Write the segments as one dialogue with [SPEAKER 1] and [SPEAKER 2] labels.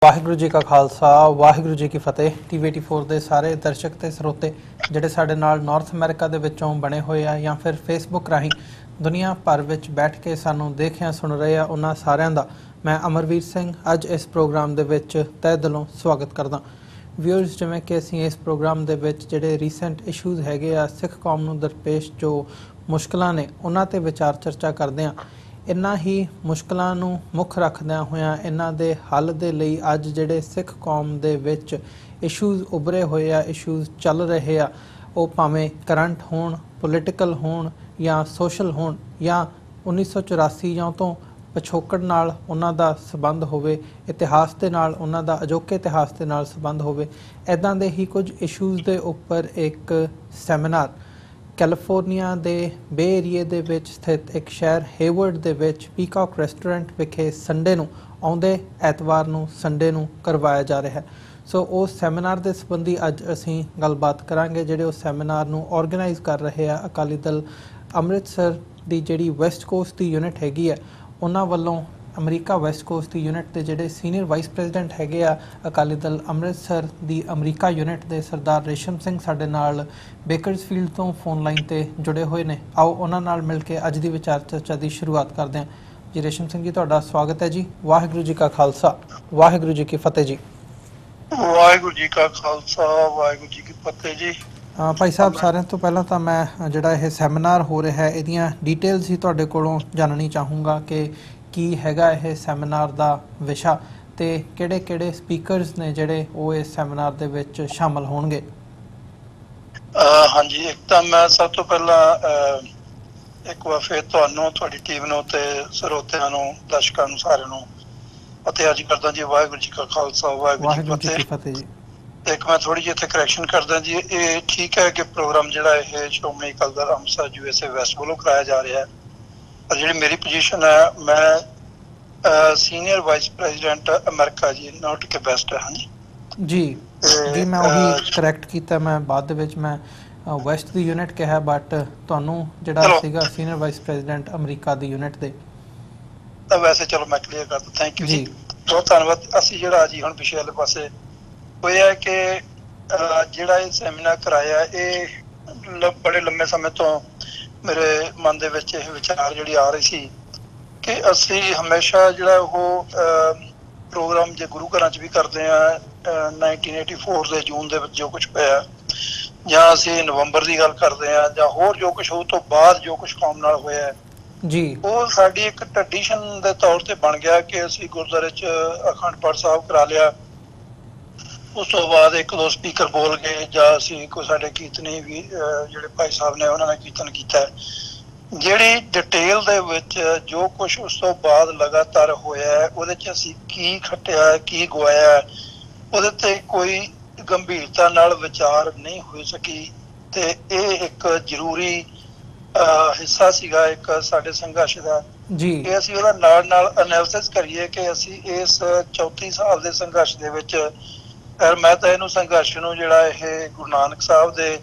[SPEAKER 1] ਵਾਹਿਗੁਰੂ ਜੀ ਕਾ ਖਾਲਸਾ ਵਾਹਿਗੁਰੂ ਜੀ ਕੀ ਫਤਿਹ। TV84 ਦੇ ਸਾਰੇ ਦਰਸ਼ਕ ਤੇ ਸਰੋਤੇ ਜਿਹੜੇ ਸਾਡੇ ਨਾਲ ਨਾਰਥ ਅਮਰੀਕਾ ਦੇ ਵਿੱਚੋਂ ਬਣੇ ਹੋਏ ਆ ਜਾਂ ਫਿਰ ਫੇਸਬੁੱਕ ਰਾਹੀਂ ਦੁਨੀਆ ਭਰ ਵਿੱਚ ਬੈਠ ਕੇ ਸਾਨੂੰ ਦੇਖਿਆ ਸੁਣ ਰਹੇ ਆ, ਉਹਨਾਂ ਸਾਰਿਆਂ ਦਾ ਮੈਂ ਅਮਰਵੀਰ ਸਿੰਘ ਅੱਜ ਇਸ ਪ੍ਰੋਗਰਾਮ ਦੇ ਵਿੱਚ ਤਹਿ ਦਿਲੋਂ ਸਵਾਗਤ ਕਰਦਾ। ਵਿਊਅਰਸ, ਜਿਵੇਂ ਕਿ ਅਸੀਂ ਇਸ ਪ੍ਰੋਗਰਾਮ ਦੇ ਵਿੱਚ ਜਿਹੜੇ ਰੀਸੈਂਟ ਇਸ਼ੂਜ਼ ਹੈਗੇ ਆ, ਸਿੱਖ ਕੌਮ ਨੂੰ ਦਰਪੇਸ਼ ਜੋ ਮੁਸ਼ਕਲਾਂ ਨੇ ਉਹਨਾਂ 'ਤੇ ਵਿਚਾਰ ਚਰਚਾ ਕਰਦੇ ਹਾਂ। ਇਨ੍ਹਾਂ ਹੀ ਮੁਸ਼ਕਲਾਂ ਨੂੰ ਮੁੱਖ ਰੱਖਦਿਆਂ ਹੋਇਆਂ ਇਹਨਾਂ ਦੇ ਹੱਲ ਦੇ ਲਈ ਅੱਜ ਜਿਹੜੇ ਸਿੱਖ ਕੌਮ ਦੇ ਵਿੱਚ ਇਸ਼ੂਜ਼ ਉੱਭਰੇ ਹੋਏ ਆ, ਇਸ਼ੂਜ਼ ਚੱਲ ਰਹੇ ਆ, ਉਹ ਭਾਵੇਂ ਕਰੰਟ ਹੋਣ, ਪੋਲੀਟੀਕਲ ਹੋਣ ਜਾਂ ਸੋਸ਼ਲ ਹੋਣ ਜਾਂ 1984 ਜਾਂ ਤੋਂ ਪਿਛੋਕੜ ਨਾਲ ਉਹਨਾਂ ਦਾ ਸਬੰਧ ਹੋਵੇ, ਇਤਿਹਾਸ ਦੇ ਨਾਲ ਉਹਨਾਂ ਦਾ ਅਜੋਕੇ ਇਤਿਹਾਸ ਦੇ ਨਾਲ ਸਬੰਧ ਹੋਵੇ, ਇੱਦਾਂ ਦੇ ਹੀ ਕੁਝ ਇਸ਼ੂਜ਼ ਦੇ ਉੱਪਰ ਇੱਕ ਸੈਮੀਨਾਰ ਕੈਲੀਫੋਰਨੀਆ ਦੇ ਬੇ ਏਰੀਏ ਦੇ ਵਿੱਚ ਸਥਿਤ ਇੱਕ ਸ਼ਹਿਰ ਹੇਵਰਡ ਦੇ ਵਿੱਚ ਪੀਕਾਕ ਰੈਸਟੋਰੈਂਟ ਵਿਖੇ ਸੰਡੇ ਨੂੰ ਆਉਂਦੇ ਐਤਵਾਰ ਨੂੰ ਸੰਡੇ ਨੂੰ ਕਰਵਾਇਆ ਜਾ ਰਿਹਾ ਹੈ। ਸੋ ਉਸ ਸੈਮੀਨਾਰ ਦੇ ਸੰਬੰਧੀ ਅੱਜ ਅਸੀਂ ਗੱਲਬਾਤ ਕਰਾਂਗੇ। ਜਿਹੜੇ ਉਸ ਸੈਮੀਨਾਰ ਨੂੰ ਆਰਗੇਨਾਈਜ਼ ਕਰ ਰਹੇ ਆ ਅਕਾਲੀ ਦਲ ਅੰਮ੍ਰਿਤਸਰ ਦੀ ਜਿਹੜੀ ਵੈਸਟ ਕੋਸਟ ਦੀ ਯੂਨਿਟ ਹੈਗੀ ਹੈ, ਉਹਨਾਂ ਵੱਲੋਂ ਅਮਰੀਕਾ ਵੈਸਟ ਕੋਸਟ ਦੀ ਯੂਨਿਟ ਦੇ ਜਿਹੜੇ ਸੀਨੀਅਰ ਵਾਈਸ ਪ੍ਰੈਜ਼ੀਡੈਂਟ ਹੈਗੇ ਆ ਅਕਾਲੀ ਦਲ ਅੰਮ੍ਰਿਤਸਰ ਦੀ ਅਮਰੀਕਾ ਯੂਨਿਟ ਦੇ ਸਰਦਾਰ ਰੇਸ਼ਮ ਸਿੰਘ ਸਾਡੇ ਨਾਲ ਬੇਕਰਸਫੀਲਡ ਤੋਂ ਫੋਨ ਲਾਈਨ 'ਤੇ ਜੁੜੇ ਹੋਏ ਨੇ। ਆਓ ਉਹਨਾਂ ਨਾਲ ਮਿਲ ਕੇ ਅੱਜ ਦੀ ਵਿਚਾਰ ਚਰਚਾ ਦੀ ਸ਼ੁਰੂਆਤ ਕਰਦੇ ਹਾਂ। ਜੀ ਰੇਸ਼ਮ ਸਿੰਘ ਜੀ, ਤੁਹਾਡਾ ਸਵਾਗਤ ਹੈ ਜੀ। ਵਾਹਿਗੁਰੂ ਜੀ ਕਾ ਖਾਲਸਾ ਵਾਹਿਗੁਰੂ ਜੀ ਕੀ ਫਤਿਹ ਜੀ।
[SPEAKER 2] ਵਾਹਿਗੁਰੂ ਜੀ ਕਾ ਖਾਲਸਾ ਵਾਹਿਗੁਰੂ ਜੀ ਕੀ ਫਤਿਹ ਜੀ।
[SPEAKER 1] ਭਾਈ ਸਾਹਿਬ, ਸਾਰਿਆਂ ਤੋਂ ਪਹਿਲਾਂ ਤਾਂ ਮੈਂ ਜਿਹੜਾ ਇਹ ਸੈਮੀਨਾਰ ਹੋ ਰਿਹਾ ਹੈ ਇਹਦੀਆਂ ਡਿਟੇਲਸ ਹੀ ਤੁਹਾਡੇ ਕੋਲੋਂ ਜਾਣਨੀ ਚਾਹੂੰਗਾ ਕਿ ਕੀ ਹੈਗਾ ਇਹ ਸੈਮੀਨਾਰ ਦਾ ਵਿਸ਼ਾ ਤੇ ਕਿਹੜੇ ਸਪੀਕਰਸ ਨੇ ਜਿਹੜੇ ਉਹ ਇਸ ਸੈਮੀਨਾਰ ਦੇ ਵਿੱਚ ਸ਼ਾਮਲ ਹੋਣਗੇ।
[SPEAKER 2] ਹਾਂਜੀ, ਇੱਕ ਤਾਂ ਮੈਂ ਸਭ ਤੋਂ ਪਹਿਲਾਂ ਇੱਕ ਵਾਰ ਫਿਰ ਤੁਹਾਨੂੰ, ਤੁਹਾਡੀ ਟੀਮ ਨੂੰ ਤੇ ਸਰੋਤਿਆਂ ਨੂੰ, ਦਰਸ਼ਕਾਂ ਨੂੰ ਸਾਰਿਆਂ ਨੂੰ ਫਤਿਹ ਅੱਜ ਕਰਦਾ ਜੀ। ਵਾਹਿਗੁਰੂ ਜੀ ਕਾ ਖਾਲਸਾ ਵਾਹਿਗੁਰੂ ਜੀ ਕੀ ਫਤਿਹ ਜੀ। ਇੱਕ ਮੈਂ ਥੋੜੀ ਜਿਹੀ ਇੱਥੇ ਕਰੈਕਸ਼ਨ ਕਰਦਾ ਜੀ। ਇਹ ਠੀਕ ਹੈ ਕਿ ਪ੍ਰੋਗਰਾਮ ਜਿਹੜਾ ਇਹ ਸ਼੍ਰੋਮਣੀ ਅਕਾਲੀ ਦਲ ਅੰਮ੍ਰਿਤਸਰ USA ਵੈਸਟ ਵੱਲੋਂ ਕਰਾਇਆ ਜਾ ਰਿਹਾ ਹੈ, ਪਰ ਜਿਹੜੀ ਮੇਰੀ ਪੋਜੀਸ਼ਨ ਹੈ, ਮੈਂ ਸੀਨੀਅਰ ਵਾਈਸ ਪ੍ਰੈਜ਼ੀਡੈਂਟ ਅਮਰੀਕਾ ਜੀ, ਨਾਟ ਕਿ ਵੈਸਟ ਹੈ। ਹਾਂਜੀ
[SPEAKER 1] ਜੀ ਮੈਂ ਉਹੀ ਕਰੈਕਟ ਕੀਤਾ, ਮੈਂ ਬਾਅਦ ਦੇ ਵਿੱਚ ਮੈਂ ਵੈਸਟ ਦੀ ਯੂਨਿਟ ਕਿਹਾ, ਬਟ ਤੁਹਾਨੂੰ ਜਿਹੜਾ ਸੀਗਾ ਸੀਨੀਅਰ ਵਾਈਸ ਪ੍ਰੈਜ਼ੀਡੈਂਟ ਅਮਰੀਕਾ ਦੀ ਯੂਨਿਟ ਦੇ।
[SPEAKER 2] ਤਾਂ ਵੈਸੇ ਚਲੋ ਮੈਂ ਕਲੀਅਰ ਕਰਦਾ। ਥੈਂਕ ਯੂ ਜੀ, ਬਹੁਤ ਧੰਨਵਾਦ। ਅਸੀਂ ਜਿਹੜਾ ਜੀ ਹੁਣ ਪਿਛਲੇ ਵਾਲੇ ਪਾਸੇ ਹੋਇਆ ਕਿ ਜਿਹੜਾ ਇਹ ਸੈਮੀਨਾਰ ਕਰਾਇਆ, ਇਹ ਬੜੇ ਲੰਮੇ ਸਮੇਂ ਤੋਂ ਮੇਰੇ ਮਨ ਦੇ ਵਿੱਚ ਇਹ ਵਿਚਾਰ ਜਿਹੜੀ ਆ ਰਹੀ ਸੀ ਕਿ ਅਸੀਂ ਹਮੇਸ਼ਾ ਜਿਹੜਾ ਉਹ ਪ੍ਰੋਗਰਾਮ ਜੇ ਗੁਰੂ ਘਰਾਂ 'ਚ ਵੀ ਕਰਦੇ ਹਾਂ, 1984 ਦੇ ਜੂਨ ਦੇ ਵਿੱਚ ਜੋ ਕੁਛ ਹੋਇਆ, ਜਾਂ ਅਸੀਂ ਨਵੰਬਰ ਦੀ ਗੱਲ ਕਰਦੇ ਹਾਂ, ਜਾਂ ਹੋਰ ਜੋ ਕੁਛ ਉਹ ਤੋਂ ਬਾਅਦ ਜੋ ਕੁਛ ਕੌਮ ਨਾਲ ਹੋਇਆ ਜੀ, ਉਹ ਸਾਡੀ ਇੱਕ ਟ੍ਰੈਡੀਸ਼ਨ ਦੇ ਤੌਰ ਤੇ ਬਣ ਗਿਆ ਕਿ ਅਸੀਂ ਗੁਰਦੁਆਰੇ 'ਚ ਅਖੰਡ ਪਾਠ ਸਾਹਿਬ ਕਰਾ ਲਿਆ, ਉਸ ਤੋਂ ਬਾਅਦ ਇੱਕ ਦੋ ਸਪੀਕਰ ਬੋਲ ਗਏ, ਜਾਂ ਅਸੀਂ ਕੋਈ ਸਾਡੇ ਕੀਰਤਨੀ ਵੀ ਜਿਹੜੇ ਭਾਈ ਸਾਹਿਬ ਨੇ ਉਹਨਾਂ ਨੇ ਕੀਰਤਨ ਕੀਤਾ। ਜਿਹੜੀ ਡਿਟੇਲ ਦੇ ਵਿੱਚ ਜੋ ਕੁਛ ਉਸ ਤੋਂ ਬਾਅਦ ਲਗਾਤਾਰ ਹੋਇਆ, ਉਹਦੇ 'ਚ ਅਸੀਂ ਕੀ ਖੱਟਿਆ, ਕੀ ਗਵਾਇਆ, ਉਹਦੇ ਤੇ ਕੋਈ ਗੰਭੀਰਤਾ ਨਾਲ ਵਿਚਾਰ ਨਹੀਂ ਹੋ ਸਕੀ। ਤੇ ਇਹ ਇੱਕ ਜ਼ਰੂਰੀ ਹਿੱਸਾ ਸੀਗਾ ਇੱਕ ਸਾਡੇ ਸੰਘਰਸ਼ ਦਾ ਕਿ ਅਸੀਂ ਉਹਦਾ ਨਾਲ ਨਾਲ ਐਨਾਲਿਸਿਸ ਕਰੀਏ ਕਿ ਅਸੀਂ ਇਸ 34 ਸਾਲ ਦੇ ਸੰਘਰਸ਼ ਦੇ ਵਿੱਚ, ਮੈਂ ਤਾਂ ਇਹਨੂੰ ਸੰਘਰਸ਼ ਨੂੰ ਜਿਹੜਾ ਇਹ ਗੁਰੂ ਨਾਨਕ ਸਾਹਿਬ ਦੇ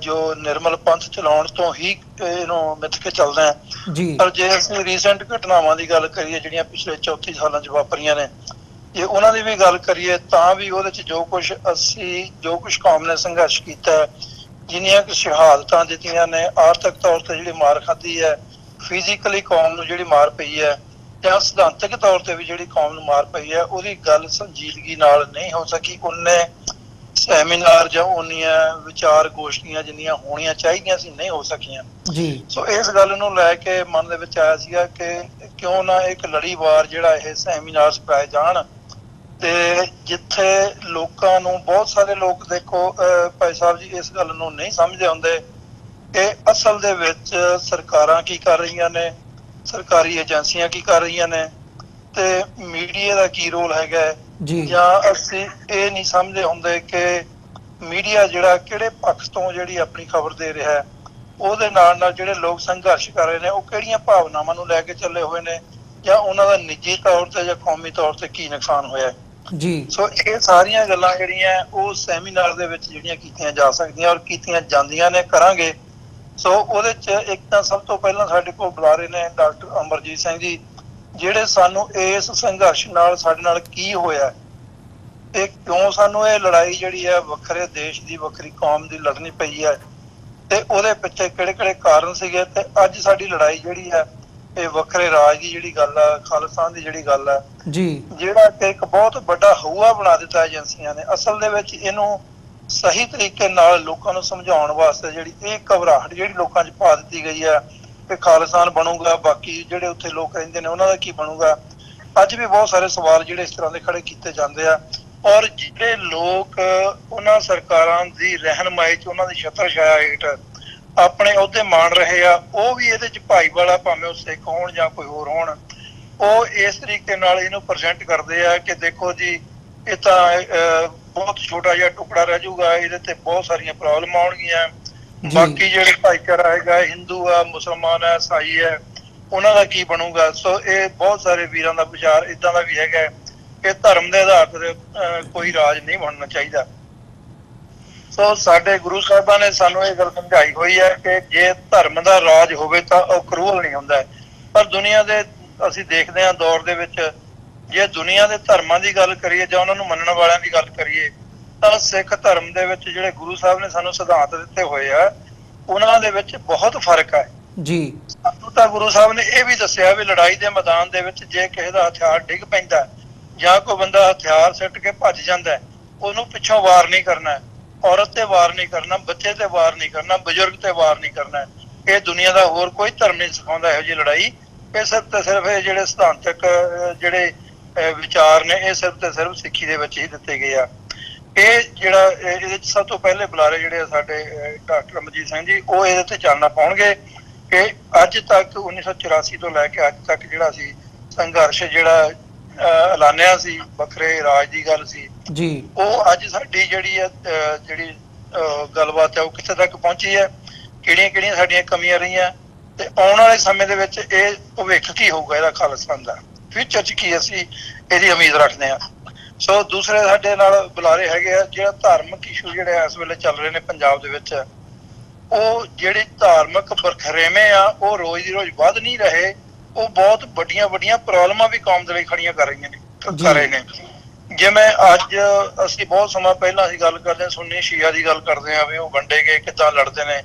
[SPEAKER 2] ਜੋ ਨਿਰਮਲ ਪੰਥ ਚਲਾਉਣ ਤੋਂ ਹੀ ਇਹਨੂੰ ਮਿੱਥ ਕੇ ਚੱਲਦਾ ਹੈ। ਪਰ ਜੇ ਅਸੀਂ ਰੀਸੈਂਟ ਘਟਨਾਵਾਂ ਦੀ ਗੱਲ ਕਰੀਏ ਜਿਹੜੀਆਂ ਪਿਛਲੇ 34 ਸਾਲਾਂ 'ਚ ਵਾਪਰੀਆਂ ਨੇ, ਜੇ ਉਹਨਾਂ ਦੀ ਵੀ ਗੱਲ ਕਰੀਏ ਤਾਂ ਵੀ ਉਹਦੇ 'ਚ ਜੋ ਕੁਛ ਅਸੀਂ, ਜੋ ਕੁਛ ਕੌਮ ਨੇ ਸੰਘਰਸ਼ ਕੀਤਾ, ਜਿੰਨੀਆਂ ਕੁ ਸ਼ਹਾਦਤਾਂ ਦਿੱਤੀਆਂ ਨੇ, ਆਰਥਿਕ ਤੌਰ ਤੇ ਜਿਹੜੀ ਮਾਰ ਖਾਧੀ ਹੈ, ਫਿਜ਼ੀਕਲੀ ਕੌਮ ਨੂੰ ਜਿਹੜੀ ਮਾਰ ਪਈ ਹੈ, ਜਾਂ ਸਿਧਾਂਤਕ ਤੌਰ ਤੇ ਵੀ ਜਿਹੜੀ ਕੌਮ ਨੂੰ ਮਾਰ ਪਈ ਹੈ, ਉਹਦੀ ਗੱਲ ਸੰਜੀਦਗੀ ਨਾਲ ਨਹੀਂ ਹੋ ਸਕੀ। ਉਹਨੇ ਸੈਮੀਨਾਰ ਜਾਂ ਉਹਨੀਆਂ ਵਿਚਾਰ ਗੋਸ਼ਟੀਆਂ ਜਿੰਨੀਆਂ ਹੋਣੀਆਂ ਚਾਹੀਦੀਆਂ ਸੀ ਨਹੀਂ ਹੋ ਸਕੀਆਂ। ਸੋ ਇਸ ਗੱਲ ਨੂੰ ਲੈ ਕੇ ਮਨ ਦੇ ਵਿੱਚ ਆਇਆ ਸੀਗਾ ਕਿ ਕਿਉਂ ਨਾ ਇੱਕ ਲੜੀਵਾਰ ਜਿਹੜਾ ਇਹ ਸੈਮੀਨਾਰਸ ਕਰਾਏ ਜਾਣ, ਤੇ ਜਿੱਥੇ ਲੋਕਾਂ ਨੂੰ, ਬਹੁਤ ਸਾਰੇ ਲੋਕ ਦੇਖੋ ਭਾਈ ਸਾਹਿਬ ਜੀ ਇਸ ਗੱਲ ਨੂੰ ਨਹੀਂ ਸਮਝਦੇ ਹੁੰਦੇ ਕਿ ਅਸਲ ਦੇ ਵਿੱਚ ਸਰਕਾਰਾਂ ਕੀ ਕਰ ਰਹੀਆਂ ਨੇ, ਸਰਕਾਰੀ ਏਜੰਸੀਆਂ ਕੀ ਕਰ ਰਹੀਆਂ ਨੇ, ਤੇ ਮੀਡੀਆ ਦਾ ਕੀ ਰੋਲ ਹੈਗਾ, ਜਾਂ ਅਸੀਂ ਇਹ ਨਹੀਂ ਸਮਝਦੇ ਹੁੰਦੇ ਕਿ ਮੀਡੀਆ ਜਿਹੜਾ ਕਿਹੜੇ ਪੱਖ ਤੋਂ ਜਿਹੜੀ ਆਪਣੀ ਖਬਰ ਦੇ ਰਿਹਾ ਹੈ, ਉਹਦੇ ਨਾਲ ਨਾਲ ਜਿਹੜੇ ਲੋਕ ਸੰਘਰਸ਼ ਕਰ ਰਹੇ ਨੇ ਉਹ ਕਿਹੜੀਆਂ ਭਾਵਨਾਵਾਂ ਨੂੰ ਲੈ ਕੇ ਚੱਲੇ ਹੋਏ ਨੇ, ਜਾਂ ਉਹਨਾਂ ਦਾ ਨਿੱਜੀ ਤੌਰ ਤੇ ਜਾਂ ਕੌਮੀ ਤੌਰ ਤੇ ਕੀ ਨੁਕਸਾਨ ਹੋਇਆ ਜੀ। ਸੋ ਇਹ ਸਾਰੀਆਂ ਗੱਲਾਂ ਜਿਹੜੀਆਂ ਉਹ ਸੈਮੀਨਾਰ ਦੇ ਵਿੱਚ ਜਿਹੜੀਆਂ ਕੀਤੀਆਂ ਜਾ ਸਕਦੀਆਂ ਔਰ ਕੀਤੀਆਂ ਜਾਂਦੀਆਂ ਨੇ, ਕਰਾਂਗੇ। ਸੋ ਉਹਦੇ 'ਚ ਇੱਕ ਤਾਂ ਸਭ ਤੋਂ ਪਹਿਲਾਂ ਸਾਡੇ ਕੋਲ ਬੁਲਾਰੇ ਨੇ ਡਾਕਟਰ ਅਮਰਜੀਤ ਸਿੰਘ ਜੀ, ਜਿਹੜੇ ਸਾਨੂੰ ਇਸ ਸੰਘਰਸ਼ ਨਾਲ, ਸਾਡੇ ਨਾਲ ਕੀ ਹੋਇਆ, ਇਹ ਕਿਉਂ ਸਾਨੂੰ ਇਹ ਲੜਾਈ ਜਿਹੜੀ ਹੈ ਵੱਖਰੇ ਦੇਸ਼ ਦੀ ਵੱਖਰੀ ਕੌਮ ਦੀ ਲੜਨੀ ਪਈ ਹੈ, ਤੇ ਉਹਦੇ ਪਿੱਛੇ ਕਿਹੜੇ ਕਿਹੜੇ ਕਾਰਨ ਸੀਗੇ, ਤੇ ਅੱਜ ਸਾਡੀ ਲੜਾਈ ਜਿਹੜੀ ਹੈ ਇਹ ਵੱਖਰੇ ਰਾਜ ਦੀ ਜਿਹੜੀ ਗੱਲ ਹੈ, ਖਾਲਿਸਤਾਨ ਦੀ ਜਿਹੜੀ ਗੱਲ ਹੈ
[SPEAKER 1] ਜੀ,
[SPEAKER 2] ਜਿਹੜਾ ਕਿ ਇੱਕ ਬਹੁਤ ਵੱਡਾ ਹਊਆ ਬਣਾ ਦਿੱਤਾ ਏਜੰਸੀਆਂ ਨੇ। ਅਸਲ ਦੇ ਵਿੱਚ ਇਹਨੂੰ ਸਹੀ ਤਰੀਕੇ ਨਾਲ ਲੋਕਾਂ ਨੂੰ ਸਮਝਾਉਣ ਵਾਸਤੇ ਜਿਹੜੀ ਇਹ ਘਬਰਾਹਟ ਜਿਹੜੀ ਲੋਕਾਂ 'ਚ ਪਾ ਦਿੱਤੀ ਗਈ ਹੈ ਕਿ ਖਾਲਿਸਤਾਨ ਬਣੂਗਾ, ਬਾਕੀ ਜਿਹੜੇ ਉੱਥੇ ਲੋਕ ਰਹਿੰਦੇ ਨੇ ਉਹਨਾਂ ਦਾ ਕੀ ਬਣੂਗਾ। ਅੱਜ ਵੀ ਬਹੁਤ ਸਾਰੇ ਸਵਾਲ ਜਿਹੜੇ ਇਸ ਤਰ੍ਹਾਂ ਦੇ ਖੜੇ ਕੀਤੇ ਜਾਂਦੇ ਆ, ਔਰ ਜਿਹੜੇ ਲੋਕ ਉਹਨਾਂ ਸਰਕਾਰਾਂ ਦੀ ਰਹਿਨਮਾਈ 'ਚ ਉਹਨਾਂ ਦੀ ਛਤਰ ਛਾਇਆ ਹੇਠ ਆਪਣੇ ਅਹੁਦੇ ਮਾਣ ਰਹੇ ਆ, ਉਹ ਵੀ ਇਹਦੇ 'ਚ ਭਾਈਵਾਲਾ, ਭਾਵੇਂ ਉਹ ਸਿੱਖ ਹੋਣ ਜਾਂ ਕੋਈ ਹੋਰ ਹੋਣ, ਉਹ ਇਸ ਤਰੀਕੇ ਨਾਲ ਇਹਨੂੰ ਪ੍ਰੈਜ਼ੈਂਟ ਕਰਦੇ ਆ ਕਿ ਦੇਖੋ ਜੀ ਇਹ ਤਾਂ ਬਹੁਤ ਛੋਟਾ ਜਿਹਾ ਟੁਕੜਾ ਰਹਿ ਜਾਊਗਾ, ਇਹਦੇ ਤੇ ਬਹੁਤ ਸਾਰੀਆਂ ਪ੍ਰੋਬਲਮ ਆਉਣਗੀਆਂ, ਬਾਕੀ ਜਿਹੜੇ ਭਾਈਚਾਰਾ ਹੈਗਾ, ਹਿੰਦੂ ਆ, ਮੁਸਲਮਾਨ ਆ, ਈਸਾਈ ਹੈ, ਉਹਨਾਂ ਦਾ ਕੀ ਬਣੂਗਾ। ਸੋ ਇਹ ਬਹੁਤ ਸਾਰੇ ਵੀਰਾਂ ਦਾ ਵਿਚਾਰ ਇਦਾਂ ਦਾ ਵੀ ਹੈਗਾ ਕਿ ਧਰਮ ਦੇ ਆਧਾਰ ਤੇ ਕੋਈ ਰਾਜ ਨਹੀਂ ਬਣਨਾ ਚਾਹੀਦਾ। ਸੋ ਸਾਡੇ ਗੁਰੂ ਸਾਹਿਬਾਂ ਨੇ ਸਾਨੂੰ ਇਹ ਗੱਲ ਸਮਝਾਈ ਹੋਈ ਹੈ ਕਿ ਜੇ ਧਰਮ ਦਾ ਰਾਜ ਹੋਵੇ ਤਾਂ ਉਹ ਕਰੂਲ ਨਹੀਂ ਹੁੰਦਾ। ਪਰ ਦੁਨੀਆ ਦੇ ਅਸੀਂ ਦੇਖਦੇ ਹਾਂ ਦੌਰ ਦੇ ਵਿੱਚ, ਜੇ ਦੁਨੀਆ ਦੇ ਧਰਮਾਂ ਦੀ ਗੱਲ ਕਰੀਏ ਜਾਂ ਉਹਨਾਂ ਨੂੰ ਮੰਨਣ ਵਾਲਿਆਂ ਦੀ ਗੱਲ ਕਰੀਏ, ਤਾਂ ਸਿੱਖ ਧਰਮ ਦੇ ਵਿੱਚ ਜਿਹੜੇ ਗੁਰੂ ਸਾਹਿਬ ਨੇ ਸਾਨੂੰ ਸਿਧਾਂਤ ਦਿੱਤੇ ਹੋਏ ਆ, ਉਹਨਾਂ ਦੇ ਵਿੱਚ ਬਹੁਤ ਫਰਕ ਹੈ
[SPEAKER 1] ਜੀ।
[SPEAKER 2] ਸਾਨੂੰ ਤਾਂ ਗੁਰੂ ਸਾਹਿਬ ਨੇ ਇਹ ਵੀ ਦੱਸਿਆ ਵੀ ਲੜਾਈ ਦੇ ਮੈਦਾਨ ਦੇ ਵਿੱਚ ਜੇ ਕਿਸੇ ਦਾ ਹਥਿਆਰ ਡਿੱਗ ਪੈਂਦਾ ਜਾਂ ਕੋਈ ਬੰਦਾ ਹਥਿਆਰ ਸਿੱਟ ਕੇ ਭੱਜ ਜਾਂਦਾ, ਉਹਨੂੰ ਪਿੱਛੋਂ ਵਾਰ ਨਹੀਂ ਕਰਨਾ, ਔਰਤ ਤੇ ਵਾਰ ਨਹੀਂ ਕਰਨਾ, ਬੱਚੇ ਤੇ ਵਾਰ ਨਹੀਂ ਕਰਨਾ, ਬਜ਼ੁਰਗ ਤੇ ਵਾਰ ਨਹੀਂ ਕਰਨਾ। ਇਹ ਦੁਨੀਆ ਦਾ ਹੋਰ ਕੋਈ ਧਰਮ ਨਹੀਂ ਸਿਖਾਉਂਦਾ ਇਹੋ ਜਿਹੀ ਲੜਾਈ। ਇਹ ਸਿਰਫ ਤੇ ਸਿਰਫ ਇਹ ਜਿਹੜੇ ਸਿਧਾਂਤਕ ਜਿਹੜੇ ਵਿਚਾਰ ਨੇ, ਇਹ ਸਿਰਫ ਤੇ ਸਿਰਫ ਸਿੱਖੀ ਦੇ ਵਿੱਚ ਹੀ ਦਿੱਤੇ ਗਏ ਆ। ਇਹ ਜਿਹੜਾ ਇਹਦੇ ਚ ਸਭ ਤੋਂ ਪਹਿਲੇ ਬੁਲਾਰੇ ਜਿਹੜੇ ਸਾਡੇ ਡਾਕਟਰ ਅਮਰਜੀਤ ਸਿੰਘ ਜੀ, ਉਹ ਇਹਦੇ ਤੇ ਚਾਨਣਾ ਪਾਉਣਗੇ ਕਿ ਅੱਜ ਤੱਕ 1984 ਤੋਂ ਲੈ ਕੇ ਅੱਜ ਤੱਕ ਜਿਹੜਾ ਸੀ ਸੰਘਰਸ਼ ਜਿਹੜਾ ਐਲਾਨਿਆ ਸੀ, ਵੱਖਰੇ ਰਾਜ ਦੀ ਗੱਲ ਸੀ ਜੀ, ਉਹ ਅੱਜ ਸਾਡੀ ਜਿਹੜੀ ਹੈ ਜਿਹੜੀ ਗੱਲਬਾਤ ਹੈ ਉਹ ਕਿੱਥੇ ਤੱਕ ਪਹੁੰਚੀ ਹੈ, ਕਿਹੜੀਆਂ ਕਿਹੜੀਆਂ ਸਾਡੀਆਂ ਕਮੀਆਂ ਰਹੀਆਂ, ਤੇ ਆਉਣ ਵਾਲੇ ਸਮੇਂ ਦੇ ਵਿੱਚ ਇਹ ਭਵਿੱਖ ਕੀ ਹੋਊਗਾ ਇਹਦਾ ਖਾਲਿਸਤਾਨ ਦਾ, ਫਿਊਚਰ 'ਚ ਕੀ ਅਸੀਂ ਇਹਦੀ ਉਮੀਦ ਰੱਖਦੇ ਹਾਂ। ਸੋ ਦੂਸਰੇ ਸਾਡੇ ਨਾਲ ਬੁਲਾਰੇ ਹੈਗੇ ਆ, ਜਿਹੜਾ ਧਾਰਮਿਕ ਇਸ਼ੂ ਜਿਹੜੇ ਇਸ ਵੇਲੇ ਚੱਲ ਰਹੇ ਨੇ ਪੰਜਾਬ ਦੇ ਵਿੱਚ, ਉਹ ਜਿਹੜੇ ਧਾਰਮਿਕ ਵਖਰੇਵੇਂ ਆ ਉਹ ਰੋਜ਼ ਦੀ ਰੋਜ਼ ਵੱਧ ਨਹੀਂ ਰਹੇ, ਉਹ ਬਹੁਤ ਵੱਡੀਆਂ ਵੱਡੀਆਂ ਪ੍ਰੋਬਲਮਾਂ ਵੀ ਕੌਮ ਦੇ ਲਈ ਖੜੀਆਂ ਕਰ ਰਹੇ ਨੇ। ਜਿਵੇਂ ਅੱਜ ਅਸੀਂ ਬਹੁਤ ਸਮਾਂ ਪਹਿਲਾਂ ਅਸੀਂ ਗੱਲ ਕਰਦੇ ਹਾਂ ਸੁੰਨੀ ਸ਼ੀਆ ਦੀ ਗੱਲ ਕਰਦੇ ਹਾਂ ਵੀ ਉਹ ਵੰਡੇ ਗਏ ਕਿੱਦਾਂ ਲੜਦੇ ਨੇ,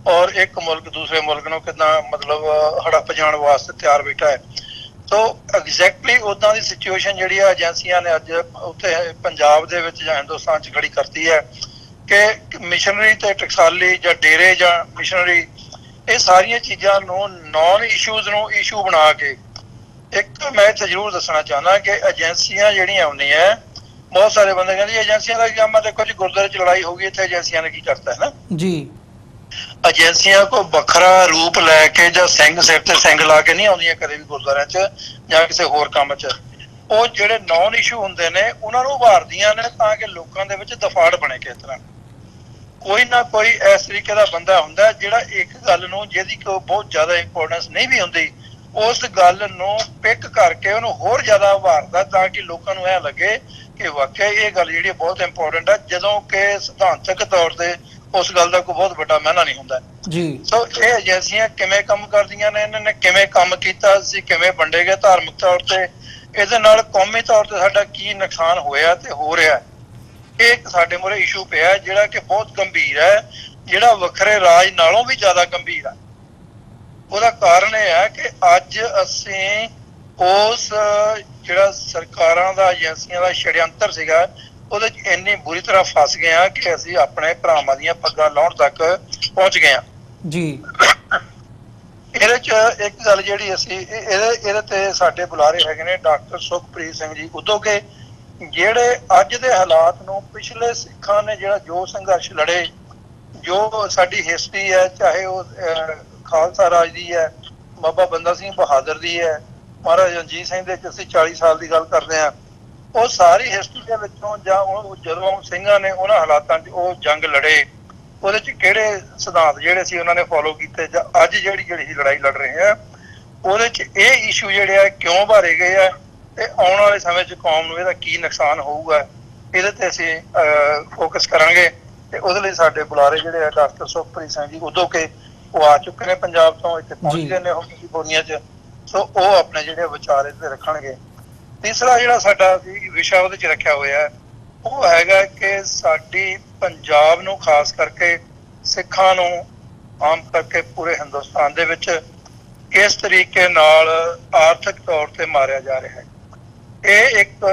[SPEAKER 2] ਔਰ ਇੱਕ ਮੁਲਕ ਦੂਸਰੇ ਮੁਲਕ ਨੂੰ ਕਿੱਦਾਂ ਮਤਲਬ ਹੜੱਪ ਜਾਣ ਵਾਸਤੇ ਤਿਆਰ ਬੈਠਾ ਹੈ। ਸੋ ਐਗਜ਼ੈਕਟਲੀ ਉੱਦਾਂ ਦੀ ਸਿਚੁਏਸ਼ਨ ਜਿਹੜੀ ਆ ਏਜੰਸੀਆਂ ਨੇ ਅੱਜ ਉੱਥੇ ਪੰਜਾਬ ਦੇ ਵਿੱਚ ਜਾਂ ਹਿੰਦੁਸਤਾਨ 'ਚ ਖੜੀ ਕਰਤੀ ਹੈ ਕਿ ਮਿਸ਼ਨਰੀ ਤੇ ਟਕਸਾਲੀ ਜਾਂ ਡੇਰੇ ਜਾਂ ਮਿਸ਼ਨਰੀ, ਇਹ ਸਾਰੀਆਂ ਚੀਜ਼ਾਂ ਨੂੰ ਨੌਨ ਇਸ਼ੂਜ਼ ਨੂੰ ਇਸ਼ੂ ਬਣਾ ਕੇ, ਇੱਕ ਮੈਂ ਇੱਥੇ ਜ਼ਰੂਰ ਦੱਸਣਾ ਚਾਹੁੰਦਾ ਕਿ ਏਜੰਸੀਆਂ ਜਿਹੜੀਆਂ ਆਉਂਦੀਆਂ, ਬਹੁਤ ਸਾਰੇ ਬੰਦੇ ਕਹਿੰਦੇ ਏਜੰਸੀਆਂ ਦਾ ਕੰਮ ਹੈ, ਦੇਖੋ ਜੀ ਗੁਰਦੁਆਰੇ 'ਚ ਲੜਾਈ ਹੋ ਗਈ, ਇੱਥੇ ਏਜੰਸੀਆਂ ਨੇ ਕੀ ਕਰਤਾ ਹੈ ਨਾ ਜੀ। ਏਜੰਸੀਆਂ ਕੋਈ ਵੱਖਰਾ ਰੂਪ ਲੈ ਕੇ ਜਾਂ ਸਿੰਘ ਸਿਰ ਤੇ ਸਿੰਘ ਲਾ ਕੇ ਨਹੀਂ ਆਉਂਦੀਆਂ ਕਦੇ ਵੀ ਗੁਰਦੁਆਰਿਆਂ 'ਚ ਜਾਂ ਕਿਸੇ ਹੋਰ ਕੰਮ 'ਚ। ਉਹ ਜਿਹੜੇ ਨੌਨ ਇਸ਼ੂ ਹੁੰਦੇ ਨੇ ਉਹਨਾਂ ਨੂੰ ਉਭਾਰਦੀਆਂ ਨੇ ਤਾਂ ਕਿ ਲੋਕਾਂ ਦੇ ਵਿੱਚ ਦਫਾੜ ਬਣੇ। ਕਿਸ ਤਰ੍ਹਾਂ ਕੋਈ ਨਾ ਕੋਈ ਇਸ ਤਰੀਕੇ ਦਾ ਬੰਦਾ ਹੁੰਦਾ ਜਿਹੜਾ ਇੱਕ ਗੱਲ ਨੂੰ, ਜਿਹਦੀ ਕੋਈ ਬਹੁਤ ਜ਼ਿਆਦਾ ਇੰਪੋਰਟੈਂਸ ਨਹੀਂ ਵੀ ਹੁੰਦੀ, ਉਸ ਗੱਲ ਨੂੰ ਪਿਕ ਕਰਕੇ ਉਹਨੂੰ ਹੋਰ ਜ਼ਿਆਦਾ ਉਭਾਰਦਾ ਤਾਂ ਕਿ ਲੋਕਾਂ ਨੂੰ ਇਹ ਲੱਗੇ ਕਿ ਵਾਕਿਆ ਇਹ ਗੱਲ ਜਿਹੜੀ ਬਹੁਤ ਇੰਪੋਰਟੈਂਟ ਹੈ, ਜਦੋਂ ਕਿ ਸਿਧਾਂਤਕ ਤੌਰ ਤੇ ਉਸ ਗੱਲ ਦਾ ਕੋਈ ਬਹੁਤ ਵੱਡਾ ਮਾਇਨਾ ਨਹੀਂ ਹੁੰਦਾ ਜੀ। ਸੋ ਇਹ ਏਜੰਸੀਆਂ ਕਿਵੇਂ ਕੰਮ ਕਰਦੀਆਂ ਨੇ, ਇਹਨਾਂ ਨੇ ਕਿਵੇਂ ਕੰਮ ਕੀਤਾ ਸੀ, ਕਿਵੇਂ ਵੰਡੇ ਗਏ ਧਾਰਮਿਕ ਤੌਰ ਤੇ, ਇਹਦੇ ਨਾਲ ਕੌਮੀ ਤੌਰ ਤੇ ਸਾਡਾ ਕੀ ਨੁਕਸਾਨ ਹੋਇਆ ਤੇ ਹੋ ਰਿਹਾ, ਇਹ ਇੱਕ ਸਾਡੇ ਮੂਹਰੇ ਇਸ਼ੂ ਪਿਆ ਜਿਹੜਾ ਕਿ ਬਹੁਤ ਗੰਭੀਰ ਹੈ, ਜਿਹੜਾ ਵੱਖਰੇ ਰਾਜ ਨਾਲੋਂ ਵੀ ਜ਼ਿਆਦਾ ਗੰਭੀਰ ਹੈ। ਉਹਦਾ ਕਾਰਨ ਇਹ ਹੈ ਕਿ ਅੱਜ ਅਸੀਂ ਉਸ ਜਿਹੜਾ ਸਰਕਾਰਾਂ ਦਾ ਏਜੰਸੀਆਂ ਦਾ ਛੜਯੰਤਰ ਸੀਗਾ ਉਹਦੇ 'ਚ ਇੰਨੀ ਬੁਰੀ ਤਰ੍ਹਾਂ ਫਸ ਗਏ ਆ ਕਿ ਅਸੀਂ ਆਪਣੇ ਭਰਾਵਾਂ ਦੀਆਂ ਪੱਗਾਂ ਲਾਉਣ ਤੱਕ ਪਹੁੰਚ ਗਏ ਆ ਜੀ। ਇਹਦੇ 'ਚ ਇੱਕ ਗੱਲ ਜਿਹੜੀ ਅਸੀਂ ਇਹਦੇ ਤੇ ਸਾਡੇ ਬੁਲਾਰੇ ਹੈਗੇ ਨੇ ਡਾਕਟਰ ਸੁਖਪ੍ਰੀਤ ਸਿੰਘ ਜੀ ਉਦੋਕੇ, ਜਿਹੜੇ ਅੱਜ ਦੇ ਹਾਲਾਤ ਨੂੰ ਪਿਛਲੇ ਸਿੱਖਾਂ ਨੇ ਜਿਹੜਾ ਜੋ ਸੰਘਰਸ਼ ਲੜੇ, ਜੋ ਸਾਡੀ ਹਿਸਟਰੀ ਹੈ, ਚਾਹੇ ਉਹ ਖਾਲਸਾ ਰਾਜ ਦੀ ਹੈ, ਬਾਬਾ ਬੰਦਾ ਸਿੰਘ ਬਹਾਦਰ ਦੀ ਹੈ, ਮਹਾਰਾਜਾ ਰਣਜੀਤ ਸਿੰਘ ਦੇ 'ਚ ਅਸੀਂ 40 ਸਾਲ ਦੀ ਗੱਲ ਕਰਦੇ ਹਾਂ, ਉਹ ਸਾਰੀ ਹਿਸਟਰੀ ਦੇ ਵਿੱਚੋਂ ਜਾਂ ਉਹ ਜਦੋਂ ਸਿੰਘਾਂ ਨੇ ਉਹਨਾਂ ਹਾਲਾਤਾਂ 'ਚ ਉਹ ਜੰਗ ਲੜੇ, ਉਹਦੇ 'ਚ ਕਿਹੜੇ ਸਿਧਾਂਤ ਜਿਹੜੇ ਸੀ ਉਹਨਾਂ ਨੇ ਫੋਲੋ ਕੀਤੇ, ਜਾਂ ਅੱਜ ਜਿਹੜੀ ਲੜਾਈ ਲੜ ਰਹੇ ਆ ਉਹਦੇ 'ਚ ਇਹ ਇਸ਼ੂ ਜਿਹੜੇ ਆ ਕਿਉਂ ਉਭਾਰੇ ਗਏ ਆ, ਤੇ ਆਉਣ ਵਾਲੇ ਸਮੇਂ 'ਚ ਕੌਮ ਨੂੰ ਇਹਦਾ ਕੀ ਨੁਕਸਾਨ ਹੋਊਗਾ, ਇਹਦੇ ਤੇ ਅਸੀਂ ਫੋਕਸ ਕਰਾਂਗੇ। ਤੇ ਉਹਦੇ ਲਈ ਸਾਡੇ ਬੁਲਾਰੇ ਜਿਹੜੇ ਆ ਡਾਕਟਰ ਸੁਖਪ੍ਰੀਤ ਸਿੰਘ ਜੀ ਉਦੋਕੇ, ਉਹ ਆ ਚੁੱਕੇ ਨੇ ਪੰਜਾਬ ਤੋਂ, ਇੱਥੇ ਪਹੁੰਚ ਗਏ ਨੇ ਬੋਨੀਆਂ 'ਚ। ਸੋ ਉਹ ਆਪਣੇ ਜਿਹੜੇ ਵਿਚਾਰ ਇਹਦੇ ਰੱਖਣਗੇ। ਤੀਸਰਾ ਜਿਹੜਾ ਸਾਡਾ ਵਿਸ਼ਾ ਉਹਦੇ 'ਚ ਰੱਖਿਆ ਹੋਇਆ ਉਹ ਹੈਗਾ ਕਿ ਸਾਡੀ ਪੰਜਾਬ ਨੂੰ ਖਾਸ ਕਰਕੇ ਸਿੱਖਾਂ ਨੂੰ ਆਮ ਕਰਕੇ ਪੂਰੇ ਹਿੰਦੁਸਤਾਨ ਦੇ ਵਿੱਚ ਕਿਸ ਤਰੀਕੇ ਨਾਲ ਆਰਥਿਕ ਤੌਰ ਤੇ ਮਾਰਿਆ ਜਾ ਰਿਹਾ ਹੈ। ਇਹ ਇੱਕ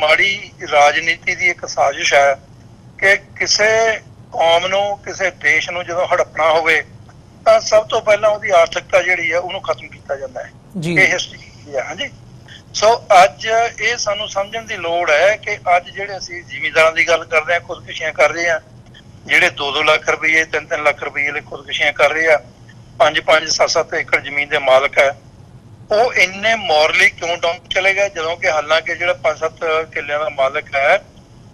[SPEAKER 2] ਮਾੜੀ ਰਾਜਨੀਤੀ ਦੀ ਇੱਕ ਸਾਜ਼ਿਸ਼ ਹੈ ਕਿ ਕਿਸੇ ਕੌਮ ਨੂੰ, ਕਿਸੇ ਦੇਸ਼ ਨੂੰ ਜਦੋਂ ਹੜੱਪਣਾ ਹੋਵੇ ਤਾਂ ਸਭ ਤੋਂ ਪਹਿਲਾਂ ਉਹਦੀ ਆਰਥਿਕਤਾ ਜਿਹੜੀ ਹੈ ਉਹਨੂੰ ਖਤਮ ਕੀਤਾ ਜਾਂਦਾ ਹੈ। ਇਹ ਹਿਸਟਰੀ ਹੈ। ਹਾਂਜੀ, ਸੋ ਅੱਜ ਇਹ ਸਾਨੂੰ ਸਮਝਣ ਦੀ ਲੋੜ ਹੈ ਕਿ ਅੱਜ ਜਿਹੜੇ ਅਸੀਂ ਜ਼ਿਮੀਂਦਾਰਾਂ ਦੀ ਗੱਲ ਕਰਦੇ ਹਾਂ, ਖੁਦਕੁਸ਼ੀਆਂ ਕਰ ਰਹੇ ਹਾਂ, ਜਿਹੜੇ 2-2 ਲੱਖ ਰੁਪਏ 3-3 ਲੱਖ ਰੁਪਏ ਲਈ ਖੁਦਕੁਸ਼ੀਆਂ ਕਰ ਰਹੇ ਆ, 5-5 7-7 ਏਕੜ ਜ਼ਮੀਨ ਦੇ ਮਾਲਕ ਹੈ, ਉਹ ਇੰਨੇ ਮੋਰਲੀ ਕਿਉਂ ਡਾਊਨ ਚਲੇ ਗਏ ਜਦੋਂ ਕਿ ਹਾਲਾਂਕਿ ਜਿਹੜਾ 5-7 ਕਿੱਲਿਆਂ ਦਾ ਮਾਲਕ ਹੈ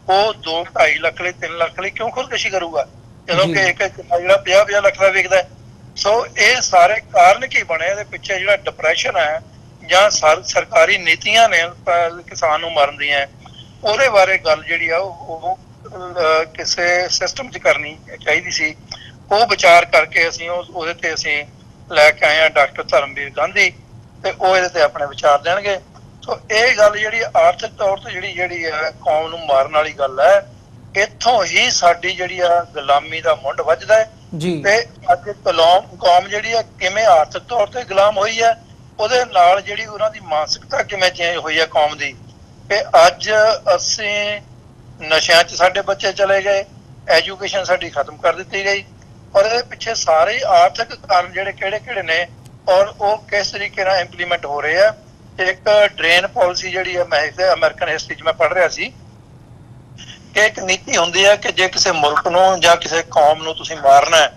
[SPEAKER 2] ਉਹ 2-2.5 ਲੱਖ ਲਈ 3 ਲੱਖ ਲਈ ਕਿਉਂ ਖੁਦਕੁਸ਼ੀ ਕਰੂਗਾ ਜਦੋਂ ਕਿ ਇੱਕ ਜਿਹੜਾ 50-50 ਲੱਖ ਦਾ ਵਿਕਦਾ ਹੈ। ਸੋ ਇਹ ਸਾਰੇ ਕਾਰਨ ਕੀ ਬਣੇ ਇਹਦੇ ਪਿੱਛੇ? ਜਿਹੜਾ ਡਿਪਰੈਸ਼ਨ ਹੈ ਜਾਂ ਸਰਕਾਰੀ ਨੀਤੀਆਂ ਨੇ ਕਿਸਾਨ ਨੂੰ ਮਾਰਨ ਦੀਆਂ, ਉਹਦੇ ਬਾਰੇ ਗੱਲ ਜਿਹੜੀ ਆ ਉਹ ਕਿਸੇ ਸਿਸਟਮ 'ਚ ਕਰਨੀ ਚਾਹੀਦੀ ਸੀ। ਉਹ ਵਿਚਾਰ ਕਰਕੇ ਅਸੀਂ ਉਹਦੇ ਤੇ ਅਸੀਂ ਲੈ ਕੇ ਆਏ ਹਾਂ ਡਾਕਟਰ ਧਰਮਵੀਰ ਗਾਂਧੀ, ਤੇ ਉਹ ਇਹਦੇ ਤੇ ਆਪਣੇ ਵਿਚਾਰ ਦੇਣਗੇ। ਸੋ ਇਹ ਗੱਲ ਜਿਹੜੀ ਆਰਥਿਕ ਤੌਰ ਤੇ ਜਿਹੜੀ ਹੈ ਕੌਮ ਨੂੰ ਮਾਰਨ ਵਾਲੀ ਗੱਲ ਹੈ। ਇੱਥੋਂ ਹੀ ਸਾਡੀ ਜਿਹੜੀ ਆ ਗੁਲਾਮੀ ਦਾ ਮੁੱਢ ਵੱਜਦਾ ਹੈ ਤੇ ਅੱਜ ਕੌਮ ਜਿਹੜੀ ਆ ਕਿਵੇਂ ਆਰਥਿਕ ਤੌਰ ਤੇ ਗੁਲਾਮ ਹੋਈ ਹੈ, ਉਹਦੇ ਨਾਲ ਜਿਹੜੀ ਉਹਨਾਂ ਦੀ ਮਾਨਸਿਕਤਾ ਕਿਵੇਂ ਚੇਂਜ ਹੋਈ ਹੈ ਕੌਮ ਦੀ। ਤੇ ਅੱਜ ਅਸੀਂ ਨਸ਼ਿਆਂ 'ਚ ਸਾਡੇ ਬੱਚੇ ਚਲੇ ਗਏ, ਐਜੂਕੇਸ਼ਨ ਸਾਡੀ ਖਤਮ ਕਰ ਦਿੱਤੀ ਗਈ, ਔਰ ਇਹਦੇ ਪਿੱਛੇ ਸਾਰੇ ਆਰਥਿਕ ਕਾਰਨ ਜਿਹੜੇ ਕਿਹੜੇ ਨੇ ਔਰ ਉਹ ਕਿਸ ਤਰੀਕੇ ਨਾਲ ਇੰਪਲੀਮੈਂਟ ਹੋ ਰਹੇ ਆ। ਇੱਕ ਡਰੇਨ ਪਾਲਿਸੀ ਜਿਹੜੀ ਹੈ, ਮੈਂ ਅਮਰੀਕਨ ਹਿਸਟਰੀ 'ਚ ਮੈਂ ਪੜ੍ਹ ਰਿਹਾ ਸੀ ਕਿ ਇੱਕ ਨੀਤੀ ਹੁੰਦੀ ਹੈ ਕਿ ਜੇ ਕਿਸੇ ਮੁਲਕ ਨੂੰ ਜਾਂ ਕਿਸੇ ਕੌਮ ਨੂੰ ਤੁਸੀਂ ਮਾਰਨਾ ਹੈ